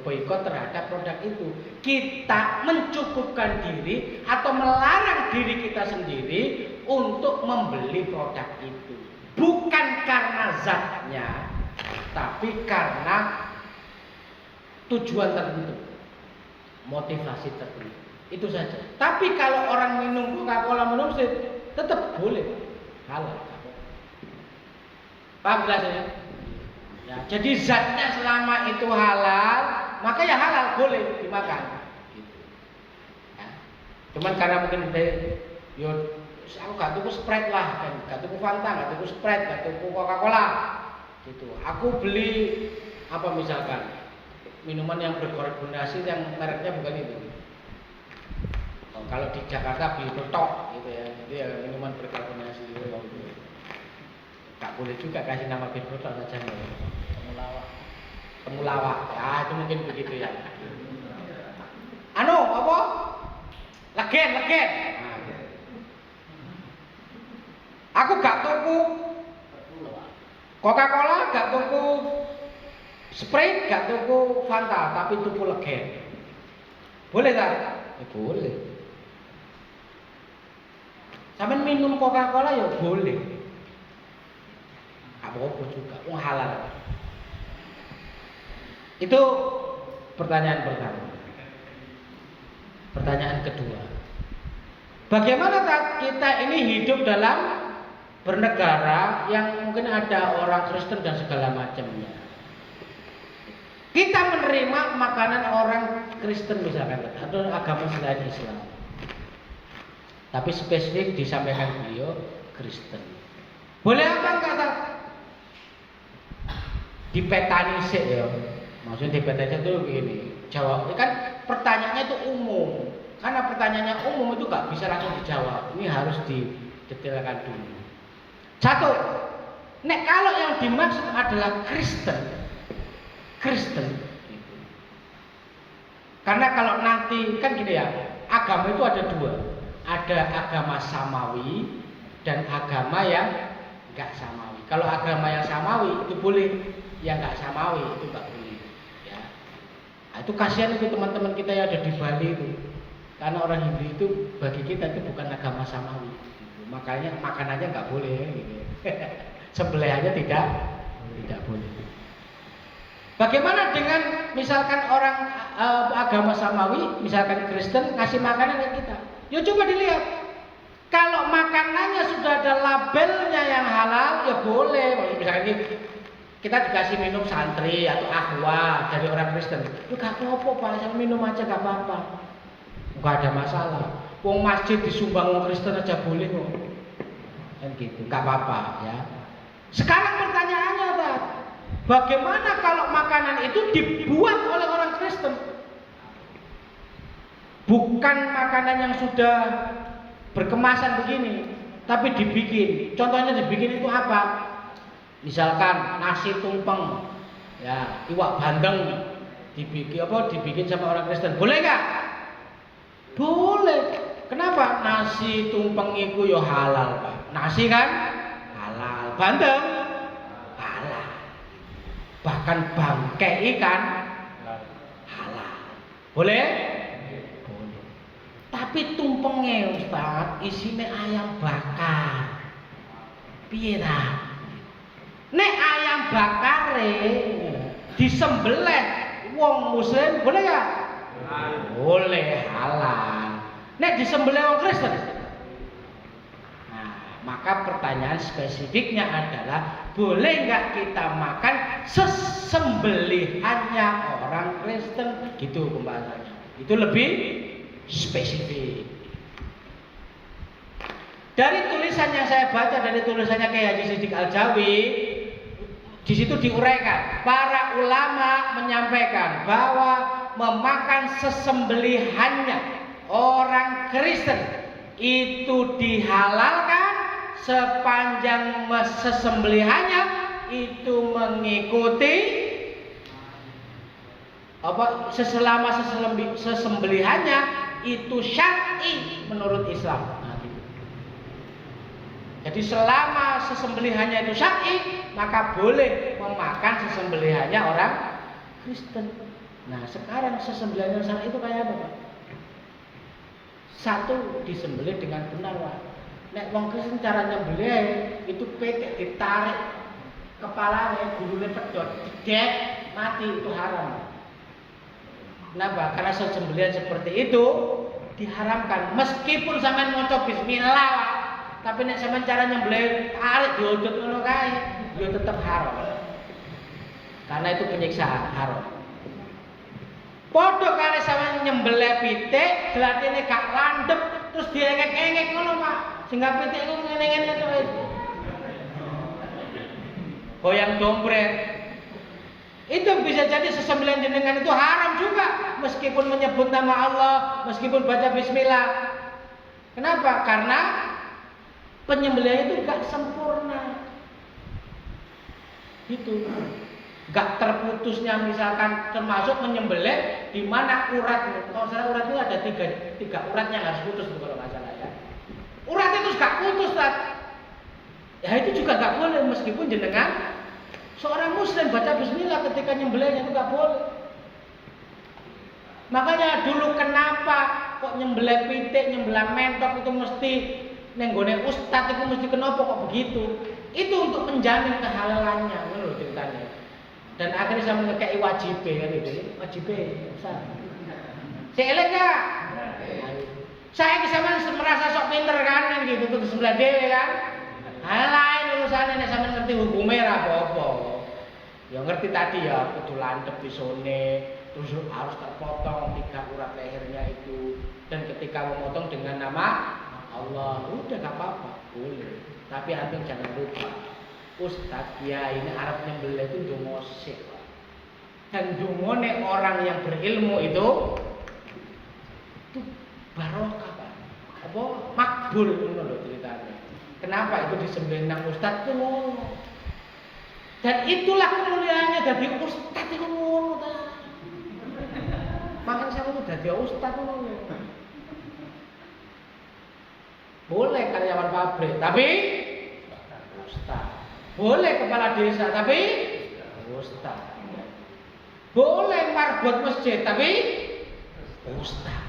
Boikot terhadap produk itu. Kita mencukupkan diri atau melarang diri kita sendiri untuk membeli produk itu. Bukan karena zatnya, tapi karena tujuan tertentu, motivasi tertentu. Itu saja. Tapi kalau orang minum Coca-Cola, minum Sprite, tetap boleh, halal. Paham jelasnya? Ya, jadi zatnya selama itu halal, maka ya halal, boleh dimakan. Gitu. Ya. Cuman karena mungkin aku gak tuku Sprite lah, gak tuku Fanta, gak tuku Sprite, gak tuku Coca-Cola. Gitu. Aku beli apa misalkan minuman yang berkarbonasi yang mereknya bukan itu. Kalau di Jakarta beli betok gitu ya, itu ya minuman berkarbonasi gitu. Gak boleh juga kasih nama bir betok saja. Temulawak. Ya itu mungkin begitu ya. Apa? Legen. Nah, gitu. Aku gak tuku Coca-Cola, gak tuku Sprite, gak tuku Fanta, tapi tuku Legen. Boleh tak? Ya, boleh. Sampai minum Coca-Cola ya boleh. Apa-apa juga, halal. Itu pertanyaan pertama. Pertanyaan kedua. Bagaimana kita ini hidup dalam bernegara yang mungkin ada orang Kristen dan segala macamnya. Kita menerima makanan orang Kristen misalkan atau agama selain Islam. Tapi spesifik disampaikan beliau Kristen. Boleh apa enggak? Dipetani sih ya. Maksudnya dipetani itu begini. Jawab. Kan pertanyaannya itu umum. Karena pertanyaannya umum itu nggak bisa langsung dijawab. Ini harus didetailkan dulu. Satu. Nek kalau yang dimaksud adalah Kristen. Gitu. Karena kalau nanti kan gini ya. Agama itu ada dua. Ada agama samawi dan agama yang enggak samawi. Kalau agama yang samawi itu boleh, yang enggak samawi itu enggak boleh. Ya. Nah, itu kasihan itu teman-teman kita yang ada di Bali itu. Karena orang Hindu itu bagi kita itu bukan agama samawi. Gitu. Makanya makanannya enggak boleh. Gitu. Sembelihannya tidak boleh. Bagaimana dengan misalkan orang agama samawi, misalkan Kristen ngasih makanan ke kita? Ya coba dilihat. Kalau makanannya sudah ada labelnya yang halal, ya boleh. Misalkan kita dikasih minum santri atau aqua dari orang Kristen. Ya gak apa-apa Pak, saya minum aja gak apa-apa. Gak ada masalah. Wong masjid disumbang wong Kristen aja boleh kok. Kan gitu, gak apa-apa ya. Sekarang pertanyaannya Pak, bagaimana kalau makanan itu dibuat oleh orang Kristen? Bukan makanan yang sudah berkemasan begini, tapi dibikin. Contohnya dibikin itu apa? Misalkan nasi tumpeng, ya, iwak bandeng dibikin sama orang Kristen. Boleh nggak? Boleh. Kenapa? Nasi tumpeng itu ya halal, Pak. Nasi kan halal, bandeng halal. Bahkan bangkai ikan halal. Boleh? Tapi tumpengnya Ustaz isinya ayam bakar. Piye ta? Nek ayam bakare disembelih wong muslim boleh enggak? Boleh, halal. Nek disembelih wong Kristen. Nah, maka pertanyaan spesifiknya adalah boleh nggak kita makan sesembelihannya orang Kristen? Gitu pembahasannya. Itu lebih spesifik. Dari tulisan yang saya baca, dari tulisannya Kiai Haji Siddiq Al-Jawi, di situ diuraikan, para ulama menyampaikan bahwa memakan sesembelihannya orang Kristen itu dihalalkan sepanjang sesembelihannya itu mengikuti selama sesembelihannya itu syar'i menurut Islam. Jadi selama sesembelihannya itu syar'i, maka boleh memakan sesembelihannya orang Kristen. Nah, sekarang sesembelihan syar'i itu kayak apa, Pak? Satu, disembelih dengan benar, Pak. Nek wong Kristen cara nyembelih itu petek ditarik kepalanya, gulune pedot, jedek, mati, itu haram. Kenapa? Karena sesembelihan seperti itu diharamkan. Meskipun sampean maca bismillah, Pak, tapi nek sampean cara nyembelih tarik diodot ngono kae, ya tetep haram. Karena itu penyiksaan, haram. Padha kare sampean nyembelih pitik, glatine gak landhep, terus diengek-engek ngono, Pak. Sehingga pitik ku ngene-ngene to. Goyang dompret. Itu bisa jadi sesembelihan jenengan itu haram juga, meskipun menyebut nama Allah, meskipun baca bismillah. Kenapa? Karena penyembelihan itu gak sempurna. Gitu. Gak terputusnya, misalkan termasuk menyembelih di mana urat. Kalau saya urat itu ada tiga uratnya harus putus kalau nggak salah ya. Urat itu gak putus, Tat. Ya itu juga gak boleh, meskipun jenengan seorang muslim baca bismillah ketika nyembelihnya itu gak boleh. Makanya dulu kenapa kok nyembelih pitik, nyembelih mentok itu mesti nenggone ustad itu mesti kenapa kok begitu? Itu untuk menjamin kehalalannya, menurut ceritanya. Dan akhirnya saya ngekei wajib kan itu, wajib Ustaz. Saya elek gak? Saya sama merasa sok pinter kan gitu tuh sebelah dewe kan. Lain urusannya nek sampean ngerti hukumnya ra apa-apa. Ya ngerti tadi ya kudu landhep pisone, terus harus terpotong 3 urat lehernya itu, dan ketika memotong dengan nama Allah, udah gak apa-apa, boleh. Tapi antum jangan lupa, Ustaz ya ini Arab nyembelih itu donga sik, Pak. Dan dungane orang yang berilmu itu barokah, Pak. Apa makbul ngono lho ceritanya. Kenapa itu disembelih nang ustaz itu ngono. Dan itulah kemuliaannya jadi ustaz itu ngono ta. Makanya saya itu jadi ustaz ngono. Boleh karyawan pabrik, tapi ustaz. Boleh kepala desa, tapi ustaz. Boleh marbot masjid, tapi ustaz.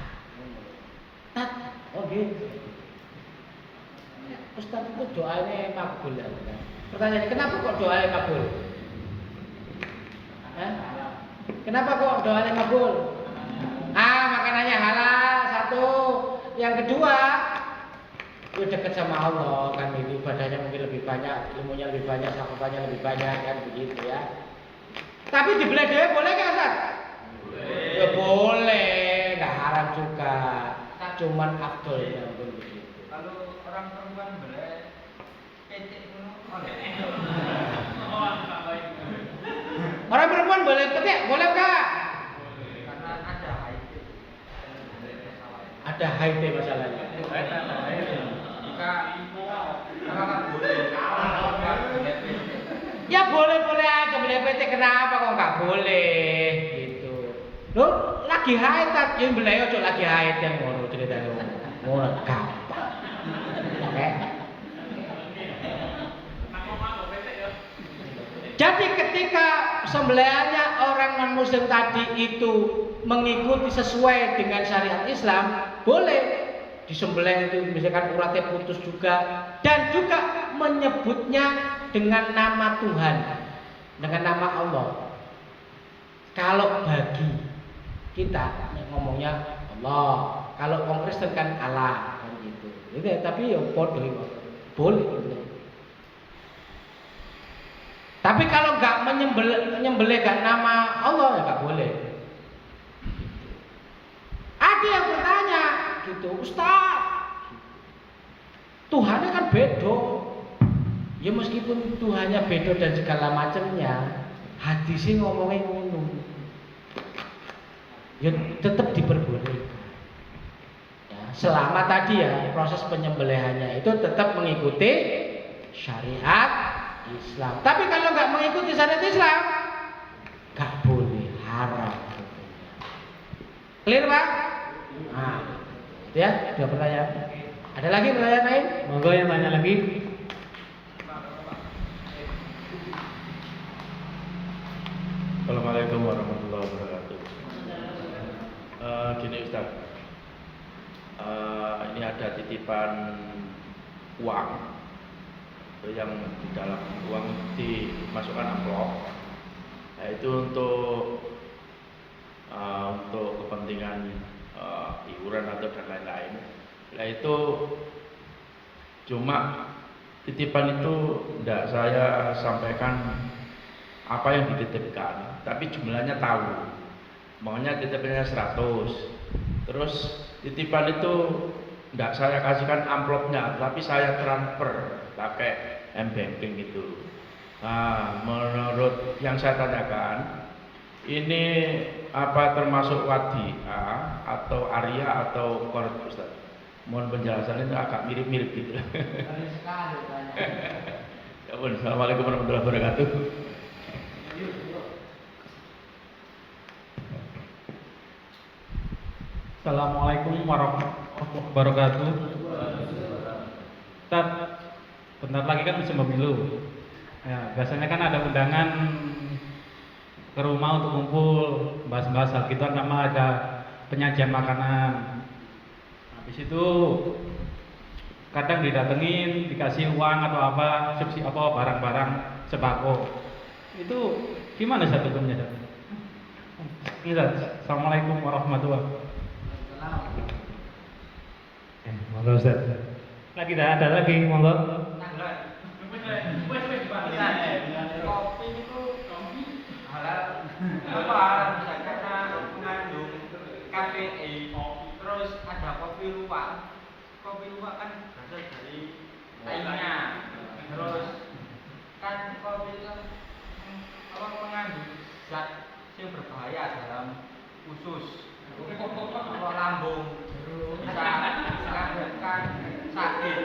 Oh gitu. Ustaz itu doanya makbul ya. Pertanyaannya, kenapa kok doanya makbul? Kenapa kok doanya makbul? Makanannya halal, satu. Yang kedua, itu dekat sama Allah kan, ini ibadahnya mungkin lebih banyak, ilmunya lebih banyak, sahabatnya lebih banyak kan begitu ya. Tapi dibelah dewe boleh nggak, Ustaz? Boleh. Ya boleh, nggak haram juga. Cuman afdol ya begitu. Kalau orang perempuan boleh petik Orang perempuan boleh petik, boleh nggak? karena ada haid. Ada haid masalahnya. Jika kan boleh. Ya boleh-boleh aja boleh petik, kenapa kok nggak boleh gitu. Loh, lagi haid tak yang beliau ojo lagi haid yang ngono ceritanya. Ngono gampang. Jadi ketika sembelihannya orang non muslim tadi itu mengikuti sesuai dengan syariat Islam, boleh disembelih itu misalkan uratnya putus juga, dan juga menyebutnya dengan nama Tuhan, dengan nama Allah. Kalau bagi kita ngomongnya Allah, kalau orang Kristen kan Allah kan gitu. Tapi ya bodoh itu boleh gitu. Tapi kalau nggak menyembelihkan nama Allah ya nggak boleh. Ada yang bertanya gitu, Ustaz, Tuhannya kan beda. Ya meskipun Tuhannya beda dan segala macamnya, hadisnya ngomongin ngono. Ya tetap diperbolehkan. Ya, selama tadi ya proses penyembelihannya itu tetap mengikuti syariat Islam. Tapi kalau nggak mengikuti syariat Islam, nggak boleh, haram. Clear Pak? Nah, ya, dua pertanyaan. Ada lagi pertanyaan lain? Monggo yang tanya lagi. Assalamualaikum warahmatullahi wabarakatuh. Gini Ustaz, ini ada titipan uang yang di dalam uang dimasukkan amplop. Nah, itu untuk kepentingan iuran atau dan lain-lain. Nah itu cuma titipan itu tidak saya sampaikan apa yang dititipkan, tapi jumlahnya tahu. Maunya titipannya 100. Terus titipan itu tidak saya kasihkan amplopnya, tapi saya transfer pakai m-banking itu. Nah, menurut yang saya tanyakan, ini apa termasuk wadiah atau Arya atau qard, Ustaz? Mohon penjelasannya, itu agak mirip-mirip gitu. Ya pun, Assalamualaikum warahmatullahi wabarakatuh. Assalamualaikum warahmatullahi wabarakatuh. Ustaz, bentar lagi kan musim pemilu. Ya, biasanya kan ada undangan ke rumah untuk kumpul, bahas-bahas hal gitu, nama ada penyajian makanan. Habis itu kadang didatengin, dikasih uang atau apa, subsidi apa barang-barang sembako. Itu gimana Ustaz hukumnya, Ustaz? Ini Ustaz. Assalamualaikum warahmatullahi wabarakatuh. Monggo Ustaz. Lagi ada lagi, monggo. Kopi itu halal. Apa halal bisa karena mengandung kafein. Terus ada kopi luwak. Kopi luwak kan berasal dari lainnya. Terus kan kopi itu apa mengandung zat yang berbahaya dalam usus. Kalau lambung bisa menyebabkan sakit.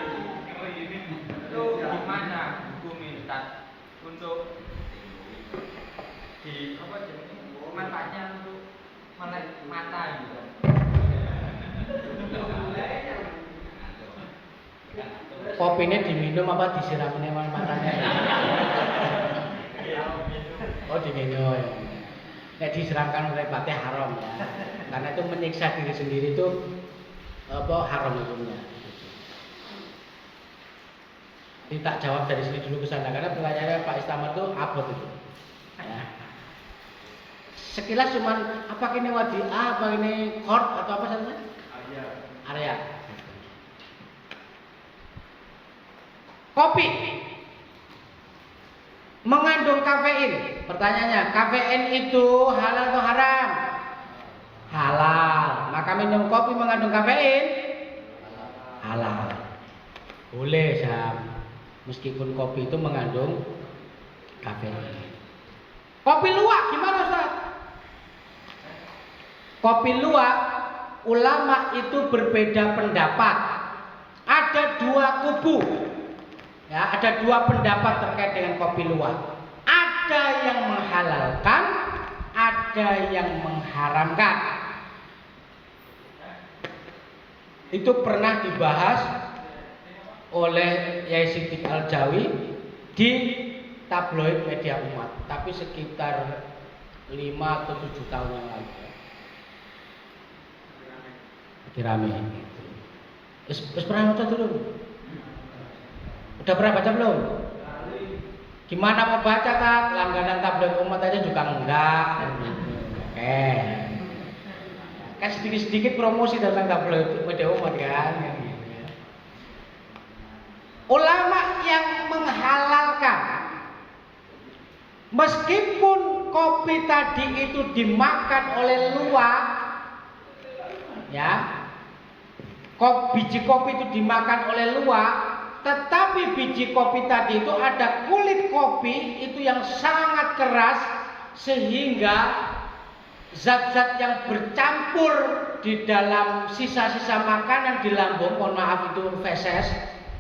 Itu gimana hukumnya Ustaz untuk di apa manfaatnya untuk melek mata gitu? Kopinya diminum apa disiramin emang matanya? Oh diminum. Nek disiramkan mripate haram ya. Karena itu menyiksa diri sendiri itu apa haram hukumnya. Ini tak jawab dari sini dulu ke sana karena pertanyaannya Pak Istaman itu abot itu. Ya. Sekilas cuman apa ini wadiah, apa ini qard atau apa saja? Arya. Kopi mengandung kafein. Pertanyaannya, kafein itu halal atau haram? Halal. Maka minum kopi mengandung kafein? Halal. Boleh, Sam. Meskipun kopi itu mengandung kafein. Kopi luwak gimana, Ustaz? Kopi luwak, ulama itu berbeda pendapat. Ada dua kubu. Ya, ada dua pendapat terkait dengan kopi luwak. Ada yang menghalalkan, ada yang mengharamkan. Itu pernah dibahas oleh Yai Siddiq Al-Jawi di tabloid Media Umat, tapi sekitar 5 atau 7 tahun yang lalu. Lagi rame. Wis pernah nonton dulu? Udah pernah baca belum? Gimana mau baca kan? Langganan tabloid Umat aja juga enggak. Oke. Kan sedikit-sedikit promosi tentang tabloid Media Umat kan. Ulama yang menghalalkan Meskipun kopi tadi itu dimakan oleh luwak, ya, biji kopi itu dimakan oleh luwak, tetapi biji kopi tadi itu ada kulit kopi itu yang sangat keras sehingga zat-zat yang bercampur di dalam sisa-sisa makanan di lambung, mohon maaf itu feses,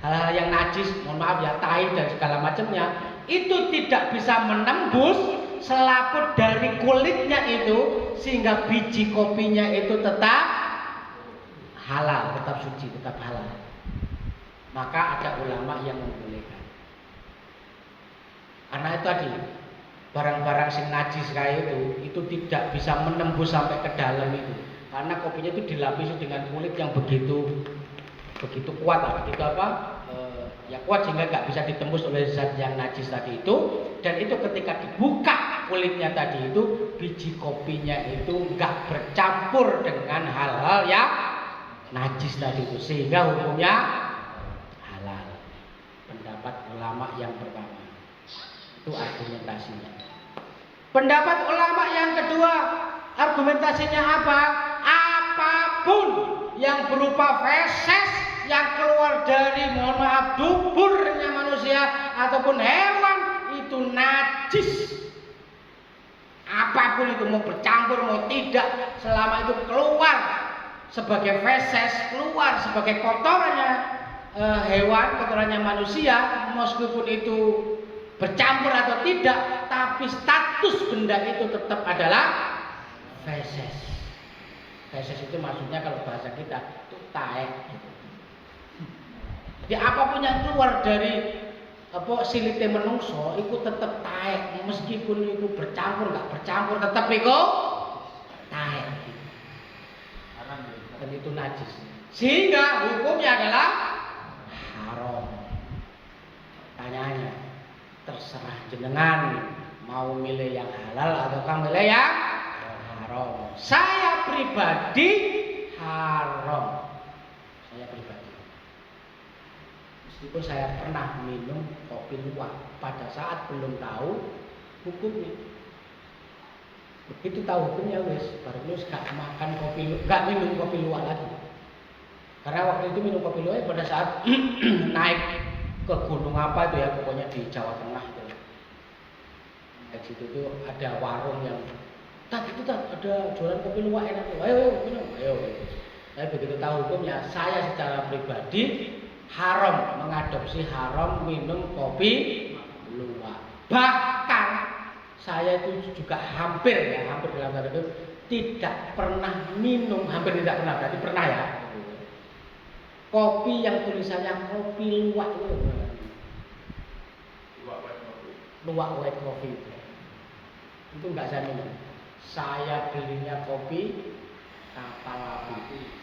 hal-hal yang najis, mohon maaf ya, tai dan segala macamnya, itu tidak bisa menembus selaput dari kulitnya itu sehingga biji kopinya itu tetap halal, tetap suci, tetap halal. Maka ada ulama yang membolehkan. Karena itu tadi barang-barang sing najis kayak itu tidak bisa menembus sampai ke dalam itu. Karena kopinya itu dilapisi dengan kulit yang begitu kuat, begitu apa? Ya kuat sehingga nggak bisa ditembus oleh zat yang najis tadi itu. Dan itu ketika dibuka kulitnya tadi itu, biji kopinya itu nggak bercampur dengan hal-hal yang najis tadi itu, sehingga hukumnya halal. Pendapat ulama yang pertama itu argumentasinya. Pendapat ulama yang kedua argumentasinya apa? Apapun yang berupa feses yang keluar dari, mohon maaf, duburnya manusia ataupun hewan itu najis. Apapun itu, mau bercampur mau tidak, selama itu keluar sebagai feses, keluar sebagai kotorannya hewan, kotorannya manusia, meskipun itu bercampur atau tidak, tapi status benda itu tetap adalah feses. Feses itu maksudnya kalau bahasa kita itu taek. Jadi apapun yang keluar dari silite menungso itu tetap taek, meskipun itu bercampur nggak bercampur tetap itu taek. Dan itu najis. Sehingga hukumnya adalah haram. Tanyanya, terserah jenengan mau milih yang halal ataukah milih yang haram. Saya pribadi haram. Saya pribadi. Meskipun saya pernah minum kopi luwak pada saat belum tahu hukumnya. Begitu tahu hukumnya wes, baru gak makan kopi, gak minum kopi luwak lagi. Karena waktu itu minum kopi luwak pada saat naik ke gunung apa itu ya, pokoknya di Jawa Tengah itu. Di situ tuh ada warung yang, itu ada jualan kopi luwak enak, ayo minum, ayo. Saya begitu tahu hukumnya, saya secara pribadi haram, mengadopsi haram minum kopi luwak. Bahkan saya itu juga hampir dalam tanda itu tidak pernah minum, hampir tidak pernah, berarti pernah ya, kopi yang tulisannya kopi luwak itu, luwak white coffee itu enggak saya minum. Saya belinya kopi kapal api.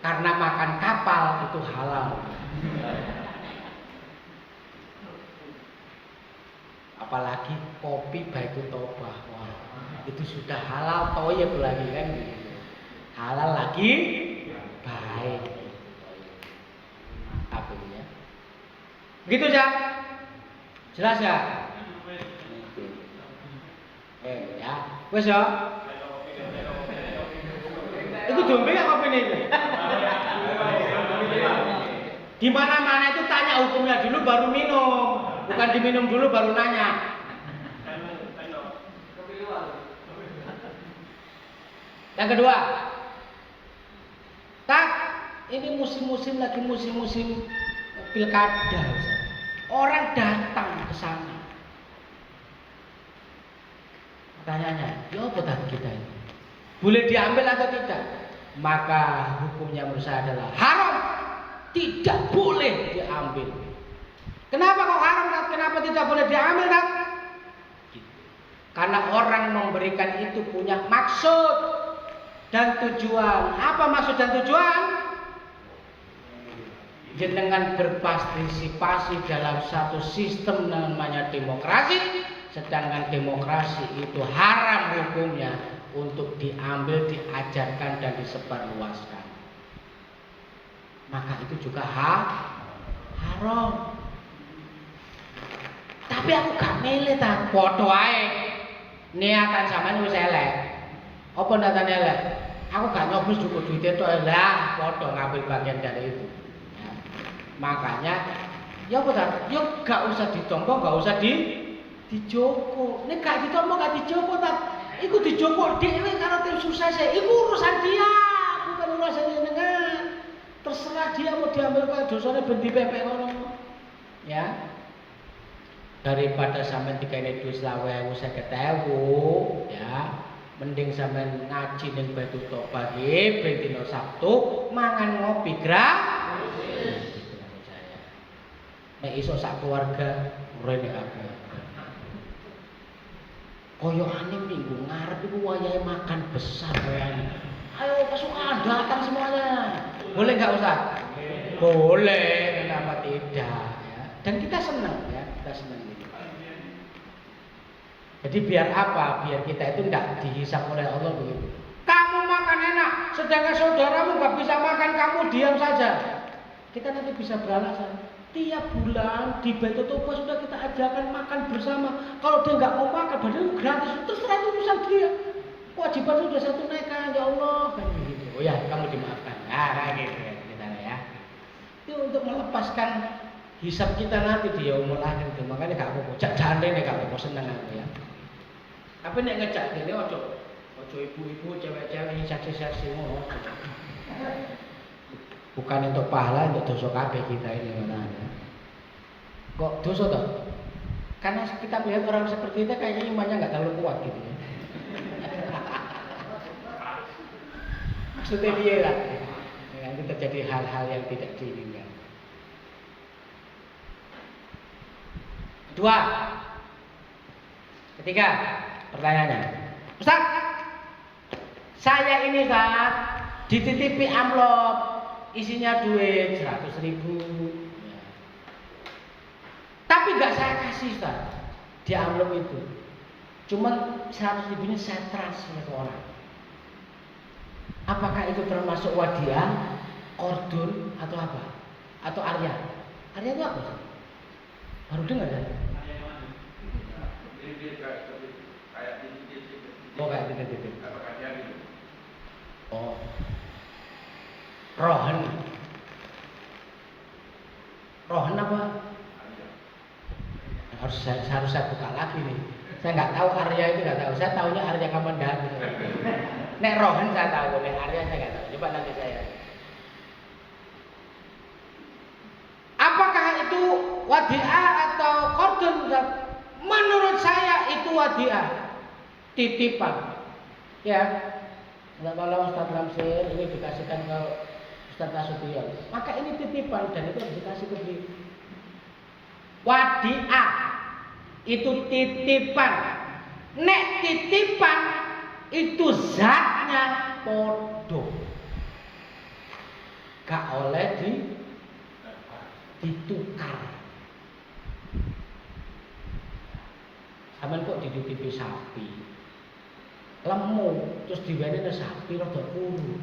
Karena makan kapal itu halal. Apalagi kopi Baitul Tobah. Wah, itu sudah halal toyib lagi kan. Halal lagi baik. Mantap ini ya. Begitu ya? Jelas ya? Ya. Wes ya. Itu dombe gak kopi ini? Di mana-mana itu tanya hukumnya dulu baru minum, bukan diminum dulu baru nanya. Yang kedua, ini musim-musim lagi musim-musim pilkada, orang datang ke sana. Pertanyaannya, ya apa tadi kita ini? Boleh diambil atau tidak? Maka hukumnya menurut saya adalah haram. Tidak boleh diambil. Kenapa kok haram? Kenapa tidak boleh diambil? Karena orang memberikan itu punya maksud dan tujuan. Apa maksud dan tujuan? Jenengan berpartisipasi dalam satu sistem namanya demokrasi, sedangkan demokrasi itu haram hukumnya untuk diambil, diajarkan dan disebarluaskan. Maka itu juga haram. Tapi aku gak milih ta. Padha ae. Niatan sampean wis elek. Apa niatan elek? Aku gak nyoblos cukup duitnya tok lah, padha ngambil bagian dari itu. Ya. Makanya ya apa ta? Ya gak usah ditompo, gak usah dijoko. Nek gak ditompo gak dijoko ta. Iku dijoko dhewe karo tim sukses e. Iku urusan dia, bukan urusan jenengan. Terserah dia mau diambil kaya dosane ben dipepek ngono. Ya. Daripada sampean dikene duit 50.000 ya. Mending sampean ngaji ning Baitul Pagi ben dina Sabtu mangan ngopi gratis. Nek iso sak keluarga rene kabeh. Koyokane minggu ngarep iku wayahe makan besar koyane. Ayo pasukan datang semuanya. Boleh nggak Ustaz? Boleh, kenapa tidak? Ya. Dan kita senang ya, kita senang gitu. Jadi biar apa? Biar kita itu tidak dihisap oleh Allah begitu. Kamu makan enak, sedangkan saudaramu nggak bisa makan, kamu diam saja. Kita nanti bisa beralasan. Tiap bulan di Baitul Toba sudah kita ajarkan makan bersama. Kalau dia nggak mau makan, padahal gratis, terserah itu urusan dia. Kewajiban sudah saya tunaikan, ya Allah, kan begitu. Oh ya, kamu dimaafkan. Nah, gitu ya, kita ya. Itu untuk melepaskan hisab kita nanti di yaumul akhir itu. Makanya gak apa-apa. Jangan deh gak apa-apa, seneng aku ya. Tapi nek ngejak dene ojo ibu-ibu, cewek-cewek saksi-saksi ngono. Bukan untuk pahala, untuk dosa kabeh kita ini makanya. Kok dosa toh? Karena kita melihat orang seperti itu kayaknya imannya nggak terlalu kuat gitu ya. Maksudnya dia lah. Nanti terjadi hal-hal yang tidak diinginkan. Dua. Ketiga, pertanyaannya. Ustaz, saya ini Ustaz dititipi amplop isinya duit 100.000. Ya. Tapi gak saya kasih Ustaz di amplop itu. Cuman 100.000-nya saya transfer ke orang. Apakah itu termasuk wadiah, ordun atau apa? Atau arya? Arya itu apa Ustaz? Baru dengar ya? Oh kayak titip. Oh, rohan apa? Harus saya buka lagi nih. Saya nggak tahu Arya itu nggak tahu. Saya tahunya Arya Kamandanu. Nek rohan saya tahu, nek Arya saya nggak tahu. Coba nanti saya. Apakah itu wadiah atau kordon? Menurut saya itu wadiah, titipan. Ya, kalau Ustaz Ramsir ini dikasihkan ke Ustaz Nasution, maka ini titipan dan itu harus dikasih ke dia. Wadiah itu titipan. Nek titipan itu zatnya podo, gak oleh ditukar. Sampeyan kok dititipi sapi, lemu, terus diwenehi sapi rada kuru.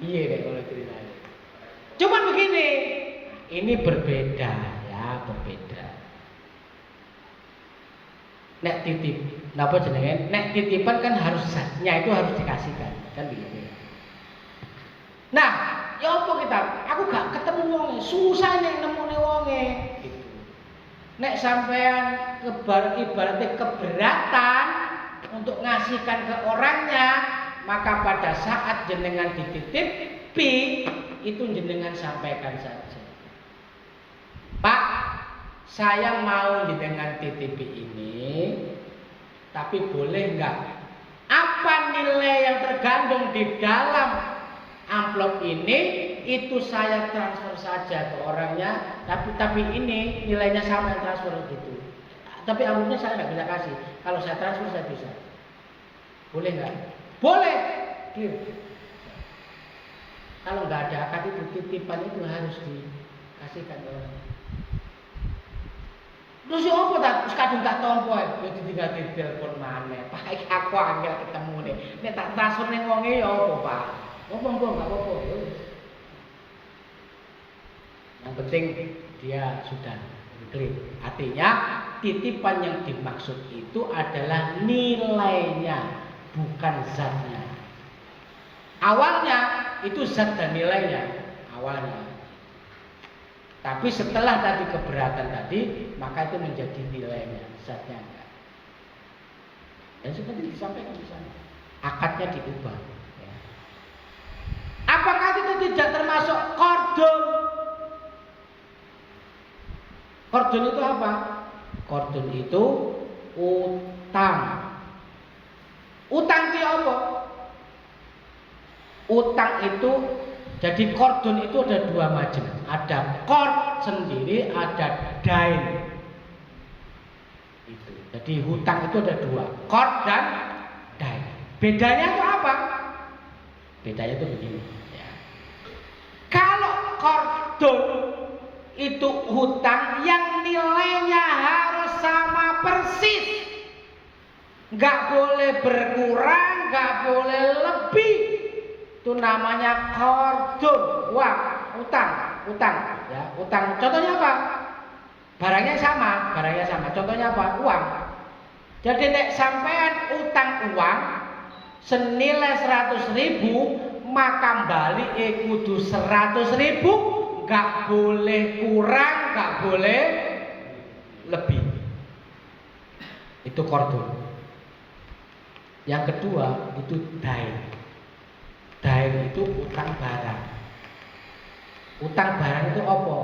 Iya deh kalau ceritanya. Cuman begini, ini berbeda ya, berbeda. Nek titip, napa jenenge? Nek titipan kan harus zatnya itu harus dikasihkan, kan begitu. Nah, ya apa kita? Aku gak ketemu wonge, susah nek nemune wonge. Gitu. Nek sampean ibaratnya keberatan untuk ngasihkan ke orangnya, maka pada saat jenengan dititipi itu jenengan sampaikan saja. Pak, saya mau jenengan titipi ini, tapi boleh enggak? Apa nilai yang tergandung di dalam amplop ini? Itu saya transfer saja ke orangnya, tapi ini nilainya sama yang transfer gitu. Tapi amplopnya saya nggak bisa kasih. Kalau saya transfer saya bisa. Boleh nggak? Boleh. Clear. Kalau nggak ada akad itu titipan itu harus dikasihkan ke orang. Terus ya apa tak? Terus kadang tak tompo ya ditinggal di telepon mana? Pak, aku angel ketemu nih. Nek tak transfer ning wonge ya apa, Pak? Apa enggak apa-apa. Yang penting dia sudah Clear. Artinya titipan yang dimaksud itu adalah nilainya, bukan zatnya. Awalnya itu zat dan nilainya, awalnya. Tapi setelah tadi keberatan tadi, maka itu menjadi nilainya, zatnya enggak. Dan seperti disampaikan di sana, akadnya diubah. Ya. Apakah itu tidak termasuk qardun? Qardun itu apa? Qardun itu utang. Utang itu apa? Utang itu, jadi qardun itu ada dua macam. Ada qard sendiri, ada dain. Itu. Jadi hutang itu ada dua, qard dan dain. Bedanya itu apa? Bedanya itu begini. Ya. Kalau qardun itu hutang yang nilainya harus sama persis, nggak boleh berkurang, nggak boleh lebih. Itu namanya qardun, uang, utang, ya, utang. Contohnya apa? Barangnya sama. Contohnya apa? Uang. Jadi nek sampean utang uang senilai 100.000, maka balik kudu 100.000, nggak boleh kurang, nggak boleh lebih. Itu qardun. Yang kedua itu dain. Dain itu utang barang. Utang barang itu apa?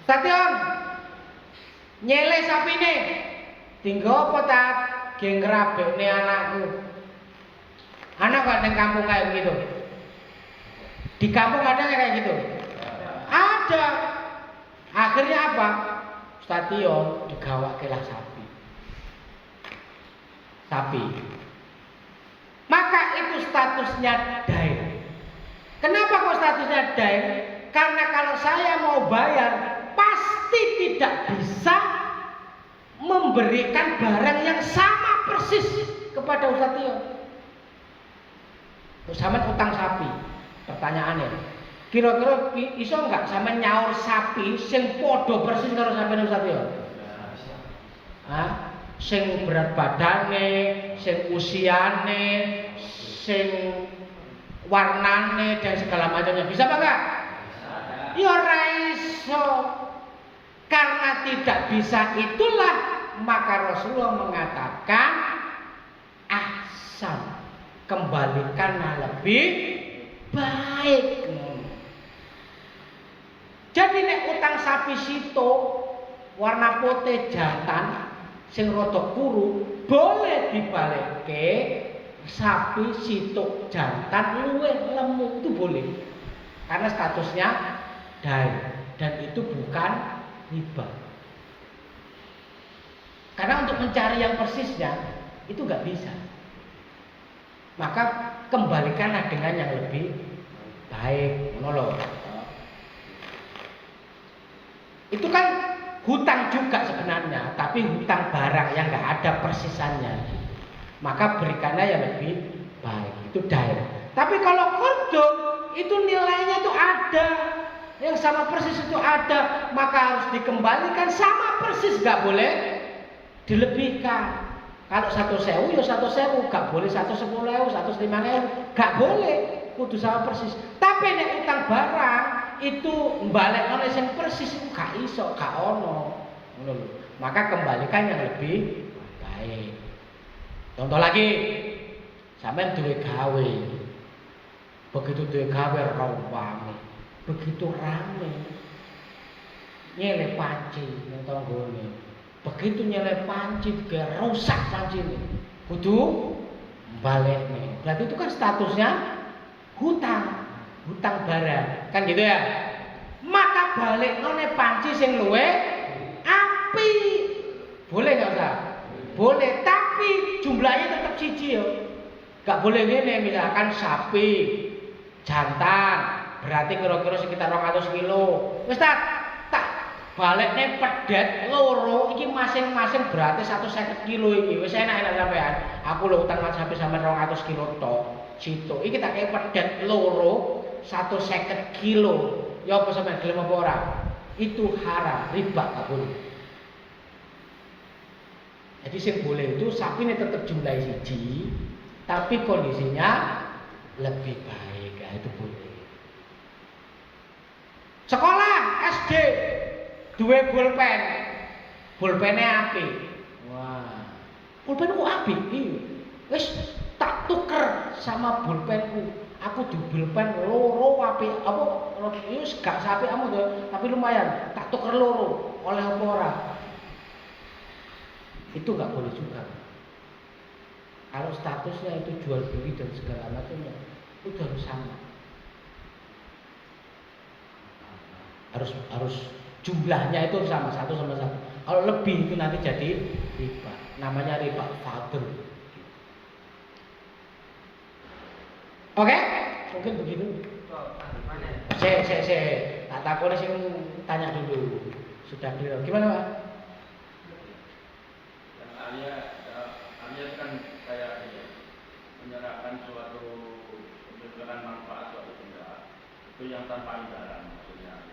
Stadion nyele sapine tinggal apa tak geng ngerabekne anakku. Anak gak di kampung kayak begitu? Di kampung ada kayak gitu? Ada. Akhirnya apa? Stadion digawakelah sapi. Maka itu statusnya dain. Kenapa kok statusnya dain? Karena kalau saya mau bayar, pasti tidak bisa memberikan barang yang sama persis kepada Ustaz Tio. Sama utang sapi. Pertanyaannya, kira-kira iso nggak sama nyaur sapi sing podo persis karo sampeyan Ustaz Tio? Hah? Sing berat badane, sing usiane, sing warnane dan segala macamnya, bisa apa enggak? Ya ora iso. Karena tidak bisa itulah maka Rasulullah mengatakan ahsan, kembalikanlah lebih baik. Jadi nek utang sapi sito warna putih jantan sing rada kuru boleh dibalikke sapi situk jantan luwih lemu, itu boleh karena statusnya dain dan itu bukan riba. Karena untuk mencari yang persisnya itu nggak bisa, maka kembalikanlah dengan yang lebih baik. Itu kan hutang juga sebenarnya, tapi hutang barang yang nggak ada persisannya, maka berikanlah yang lebih baik. Itu dain. Tapi kalau qardun itu nilainya itu ada, yang sama persis itu ada, maka harus dikembalikan sama persis, nggak boleh dilebihkan. Kalau 1.000 ya 1.000, nggak boleh 110.000, 105.000, nggak boleh, kudu sama persis. Tapi nek utang barang itu balik oleh yang persis itu gak iso, gak ono. Maka kembalikan yang lebih baik. Contoh lagi, sampean duwe gawe. Begitu duwe gawe rame, begitu rame. Nyele panci nang tanggane. Begitu nyele panci ge rusak pancine. Kudu balekne. Berarti itu kan statusnya hutang barang, kan gitu ya. Maka balik none panci sing luwe api, boleh nggak usah? Boleh, tapi jumlahnya tetap siji yo. Gak boleh ngene, misalkan sapi jantan berarti kira-kira sekitar 200 kilo. Wis tak balekne pedet loro iki masing-masing berarti 150 kilo iki. Wis enak sampean. Aku lho utang sapi sampean 200 kilo tok. Situ iki tak kei pedet loro 150 kilo. Ya apa sampean gelem apa ora? itu haram, riba nggak boleh. Jadi yang boleh itu sapi ini tetap jumlah siji, tapi kondisinya lebih baik, nah, itu boleh. Sekolah SD, dua pulpen, pulpennya api. Wah, pulpen kok api? Iya, wes tak tuker sama pulpenku. Aku di pulpen loro api, apa? Iya, gak sapi kamu tuh, tapi lumayan. Tak tuker loro, oleh apa ora? Itu nggak boleh juga. Kalau statusnya itu jual beli dan segala macamnya, itu harus sama. Harus jumlahnya itu sama, satu sama satu. Kalau lebih itu nanti jadi riba. Namanya riba fadl. Oke? Mungkin begitu. Saya tak takutnya sih tanya dulu. Sudah clear. Gimana, Pak? Alias kan kayak menyerahkan suatu memberikan manfaat suatu benda itu yang tanpa imbalan maksudnya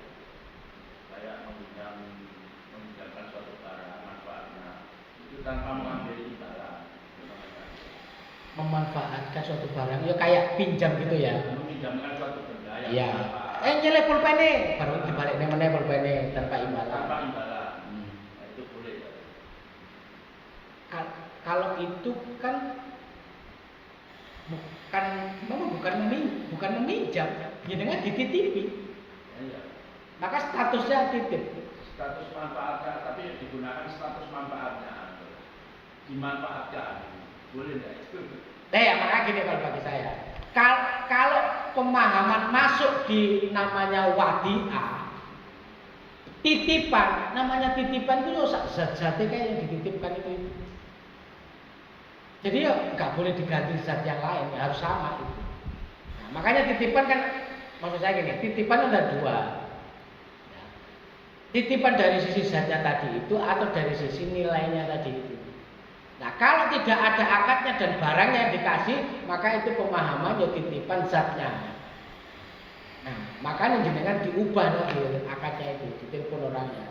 kayak meminjamkan suatu barang manfaatnya itu tanpa mengambil imbalan Memanfaatkan suatu barang ya kayak pinjam gitu ya. meminjamkan suatu benda yang Iya. bermanfaat Nyelip pulpene baru dibalik meneh pulpene tanpa imbalan. tanpa imbalan. Nah, itu boleh ya. Kalau itu kan bukan meminjam, ya dengan dititipi. Iya. Maka statusnya titip. Status manfaatnya tapi digunakan status manfaatnya dimanfaatkan boleh nggak itu? Maka gini kalau bagi saya, kalau pemahaman masuk di namanya wadiah, titipan, namanya titipan itu zat-zatnya kayak yang dititipkan itu. Jadi ya nggak boleh diganti zat yang lain, ya harus sama itu. Nah, makanya titipan kan, maksud saya gini, titipan ada dua. Ya. Titipan dari sisi zatnya tadi itu atau dari sisi nilainya tadi itu. Nah, kalau tidak ada akadnya dan barangnya yang dikasih, maka itu pemahaman ya titipan zatnya. Nah, makanya jenengan diubah lagi akadnya itu, ditelepon orangnya.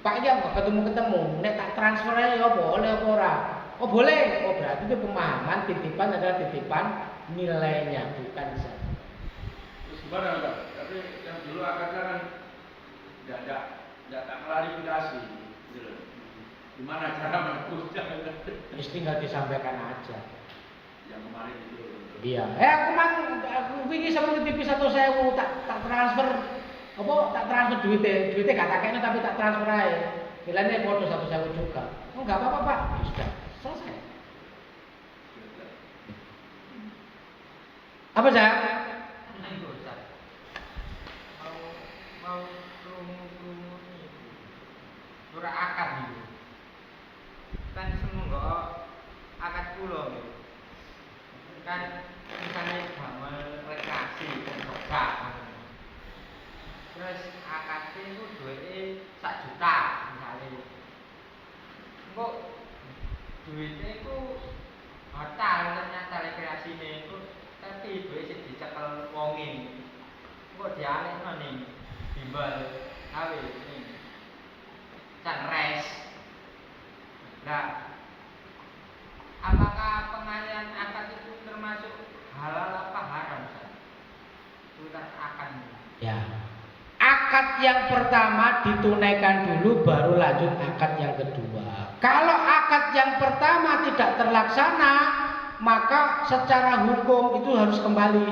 Pak iya kok ketemu, nek tak transfer aja ya apa, oleh apa ora? Oh boleh, oh berarti itu pemahaman titipan adalah titipan nilainya bukan zat. Terus gimana enggak? Tapi yang dulu akadnya kan tidak tak klarifikasi. Gitu. Gimana cara menebusnya? Tinggal disampaikan aja. Yang kemarin itu. Iya. Aku wingi sama titipi 1.000 tak transfer. Apa tak transfer duitnya gak tak kena tapi tak transfer aja. Nilainya foto 1.000 juga. Oh enggak apa-apa Pak. Ya sudah selesai. Apa Zak? Mau krungu surah akad gitu. Kan semoga akad kula gitu. Kan misalnya damel rekreasi dan sokak. Terus akadnya itu duitnya 1 juta misalnya. Kok duitnya itu hotel ternyata rekreasinya itu tapi duitnya dicekel wongin. Kok dialihno ning bimbel gawe ning canres. Nah, apakah pengalihan akad itu termasuk halal apa haram? Sudah akan. Ya. Akad yang pertama ditunaikan dulu baru lanjut akad yang kedua. Kalau akad yang pertama tidak terlaksana, maka secara hukum itu harus kembali.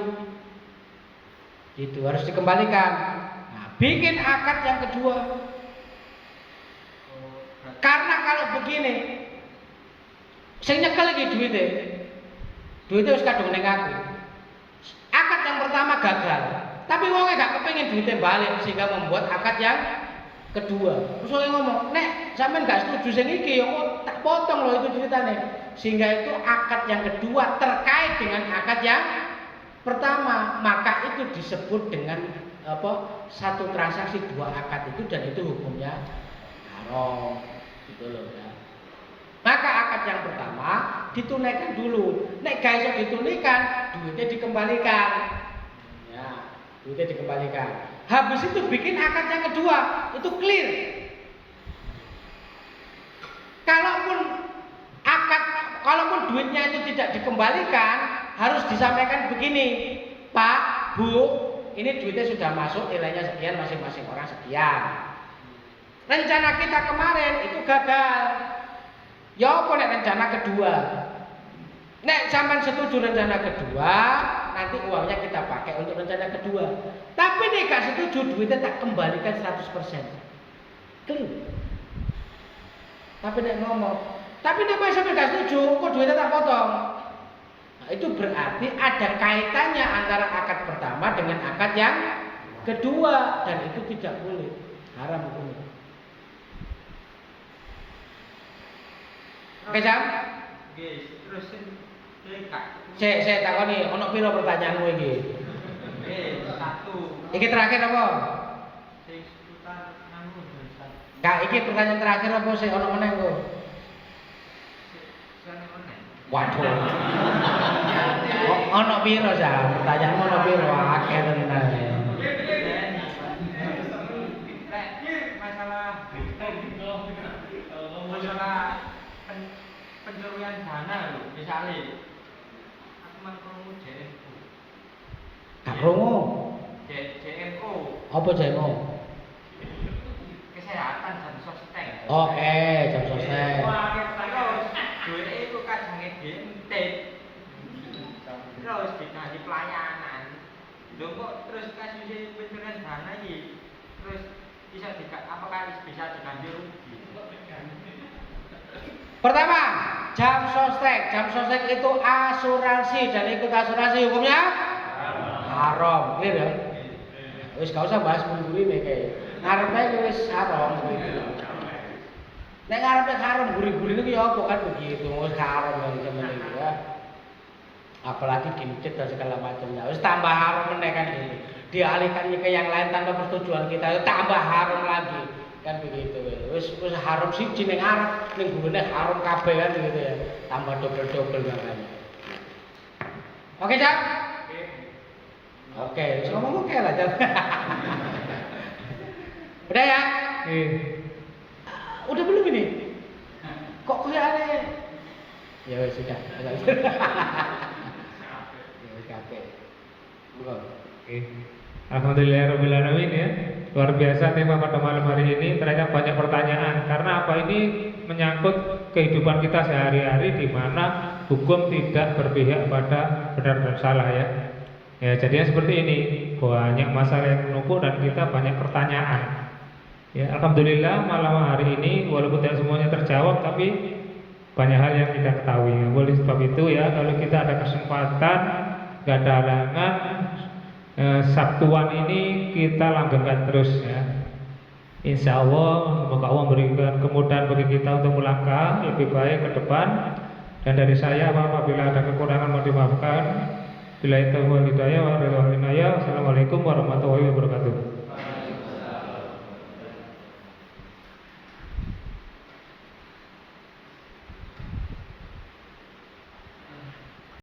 Itu harus dikembalikan. Nah, bikin akad yang kedua. Karena kalau begini, sing nyekel iki duitnya wis kadung ning aku. Akad yang pertama gagal, tapi wongnya gak kepengin duitnya balik sehingga membuat akad yang kedua. Terus wongnya ngomong, "Nek, sampean gak setuju sing iki ya kok tak potong loh itu ceritanya." Sehingga itu akad yang kedua terkait dengan akad yang pertama, maka itu disebut dengan satu transaksi dua akad itu dan itu hukumnya haram. Gitu loh ya. Maka akad yang pertama ditunaikan dulu. Nek gak iso ditunaikan, duitnya dikembalikan. Ya, duitnya dikembalikan. habis itu bikin akad yang kedua, itu clear. Kalaupun duitnya itu tidak dikembalikan, harus disampaikan begini, Pak, Bu, ini duitnya sudah masuk, nilainya sekian, masing-masing orang sekian. Rencana kita kemarin itu gagal. Ya apa nek rencana kedua? Nek sampean setuju rencana kedua, nanti uangnya kita pakai untuk rencana kedua. Tapi nek gak setuju, duitnya tak kembalikan 100%. Clear. Tapi nek ngomong, tapi nek sampean gak setuju, kok duitnya tak potong? Nah, itu berarti ada kaitannya antara akad pertama dengan akad yang kedua, dan itu tidak boleh, haram hukumnya. Oke, Jam? Guys, terusin Kak. Saya takoni, ono piro pertanyaanmu iki? Satu. Iki terakhir apa? Sing seputar nganggo Ustaz. Kak, iki pertanyaan terakhir apa sih ono meneh engko? Sane meneh. Waduh. Ono piro, Jam? Pertanyaanmu ono piro? Akeh tenan. Masalah pencurian dana lho, misalnya aku mangkrungu JNO. Gak krungu. JNO Apa JNO? kesehatan dan sostek. Oke, jam sostek. Terus duitnya itu kadangnya diintip. Terus dikasih pelayanan. Lho kok terus kasih pencurian dana iki terus apakah bisa diganti rugi? Pertama, jam sostek. Jam sostek itu asuransi, dan ikut asuransi hukumnya haram. Clear ya? Wis gak usah bahas guri-guri nih kayak. Ngarepe wis haram gitu. Nek ngarepe haram guri-guri itu ya apa kan begitu. Wis haram yang zaman itu ya. Apalagi dincet dan segala macamnya. Wis tambah haram meneh kan ini. Dialihkannya ke yang lain tanpa persetujuan kita, tambah haram lagi. Kan begitu wis haram siji ning arep ning gurune haram kabeh kan gitu ya, tambah double makanya. Oke, Cak? Oke, wis ngomong oke lah, Cak. Udah ya? Udah belum ini? Kok kayak aneh? Ya wis sudah. Ya wis kabeh. Alhamdulillahirabbil alamin ya. Luar biasa tema pada malam hari ini, ternyata banyak pertanyaan. Karena apa, ini menyangkut kehidupan kita sehari-hari di mana hukum tidak berpihak pada benar dan salah ya. Ya, jadinya seperti ini, banyak masalah yang menumpuk dan kita banyak pertanyaan. Ya, alhamdulillah malam hari ini walaupun tidak semuanya terjawab, tapi banyak hal yang kita ketahui. Oleh sebab itu ya, kalau kita ada kesempatan, gak ada halangan, Sabtuan ini kita langgengkan terus ya. Insya Allah semoga Allah memberikan kemudahan bagi kita untuk melangkah lebih baik ke depan. Dan dari saya apabila ada kekurangan mohon dimaafkan. Bila itu hidayah wa ridwan. Wassalamualaikum warahmatullahi wabarakatuh.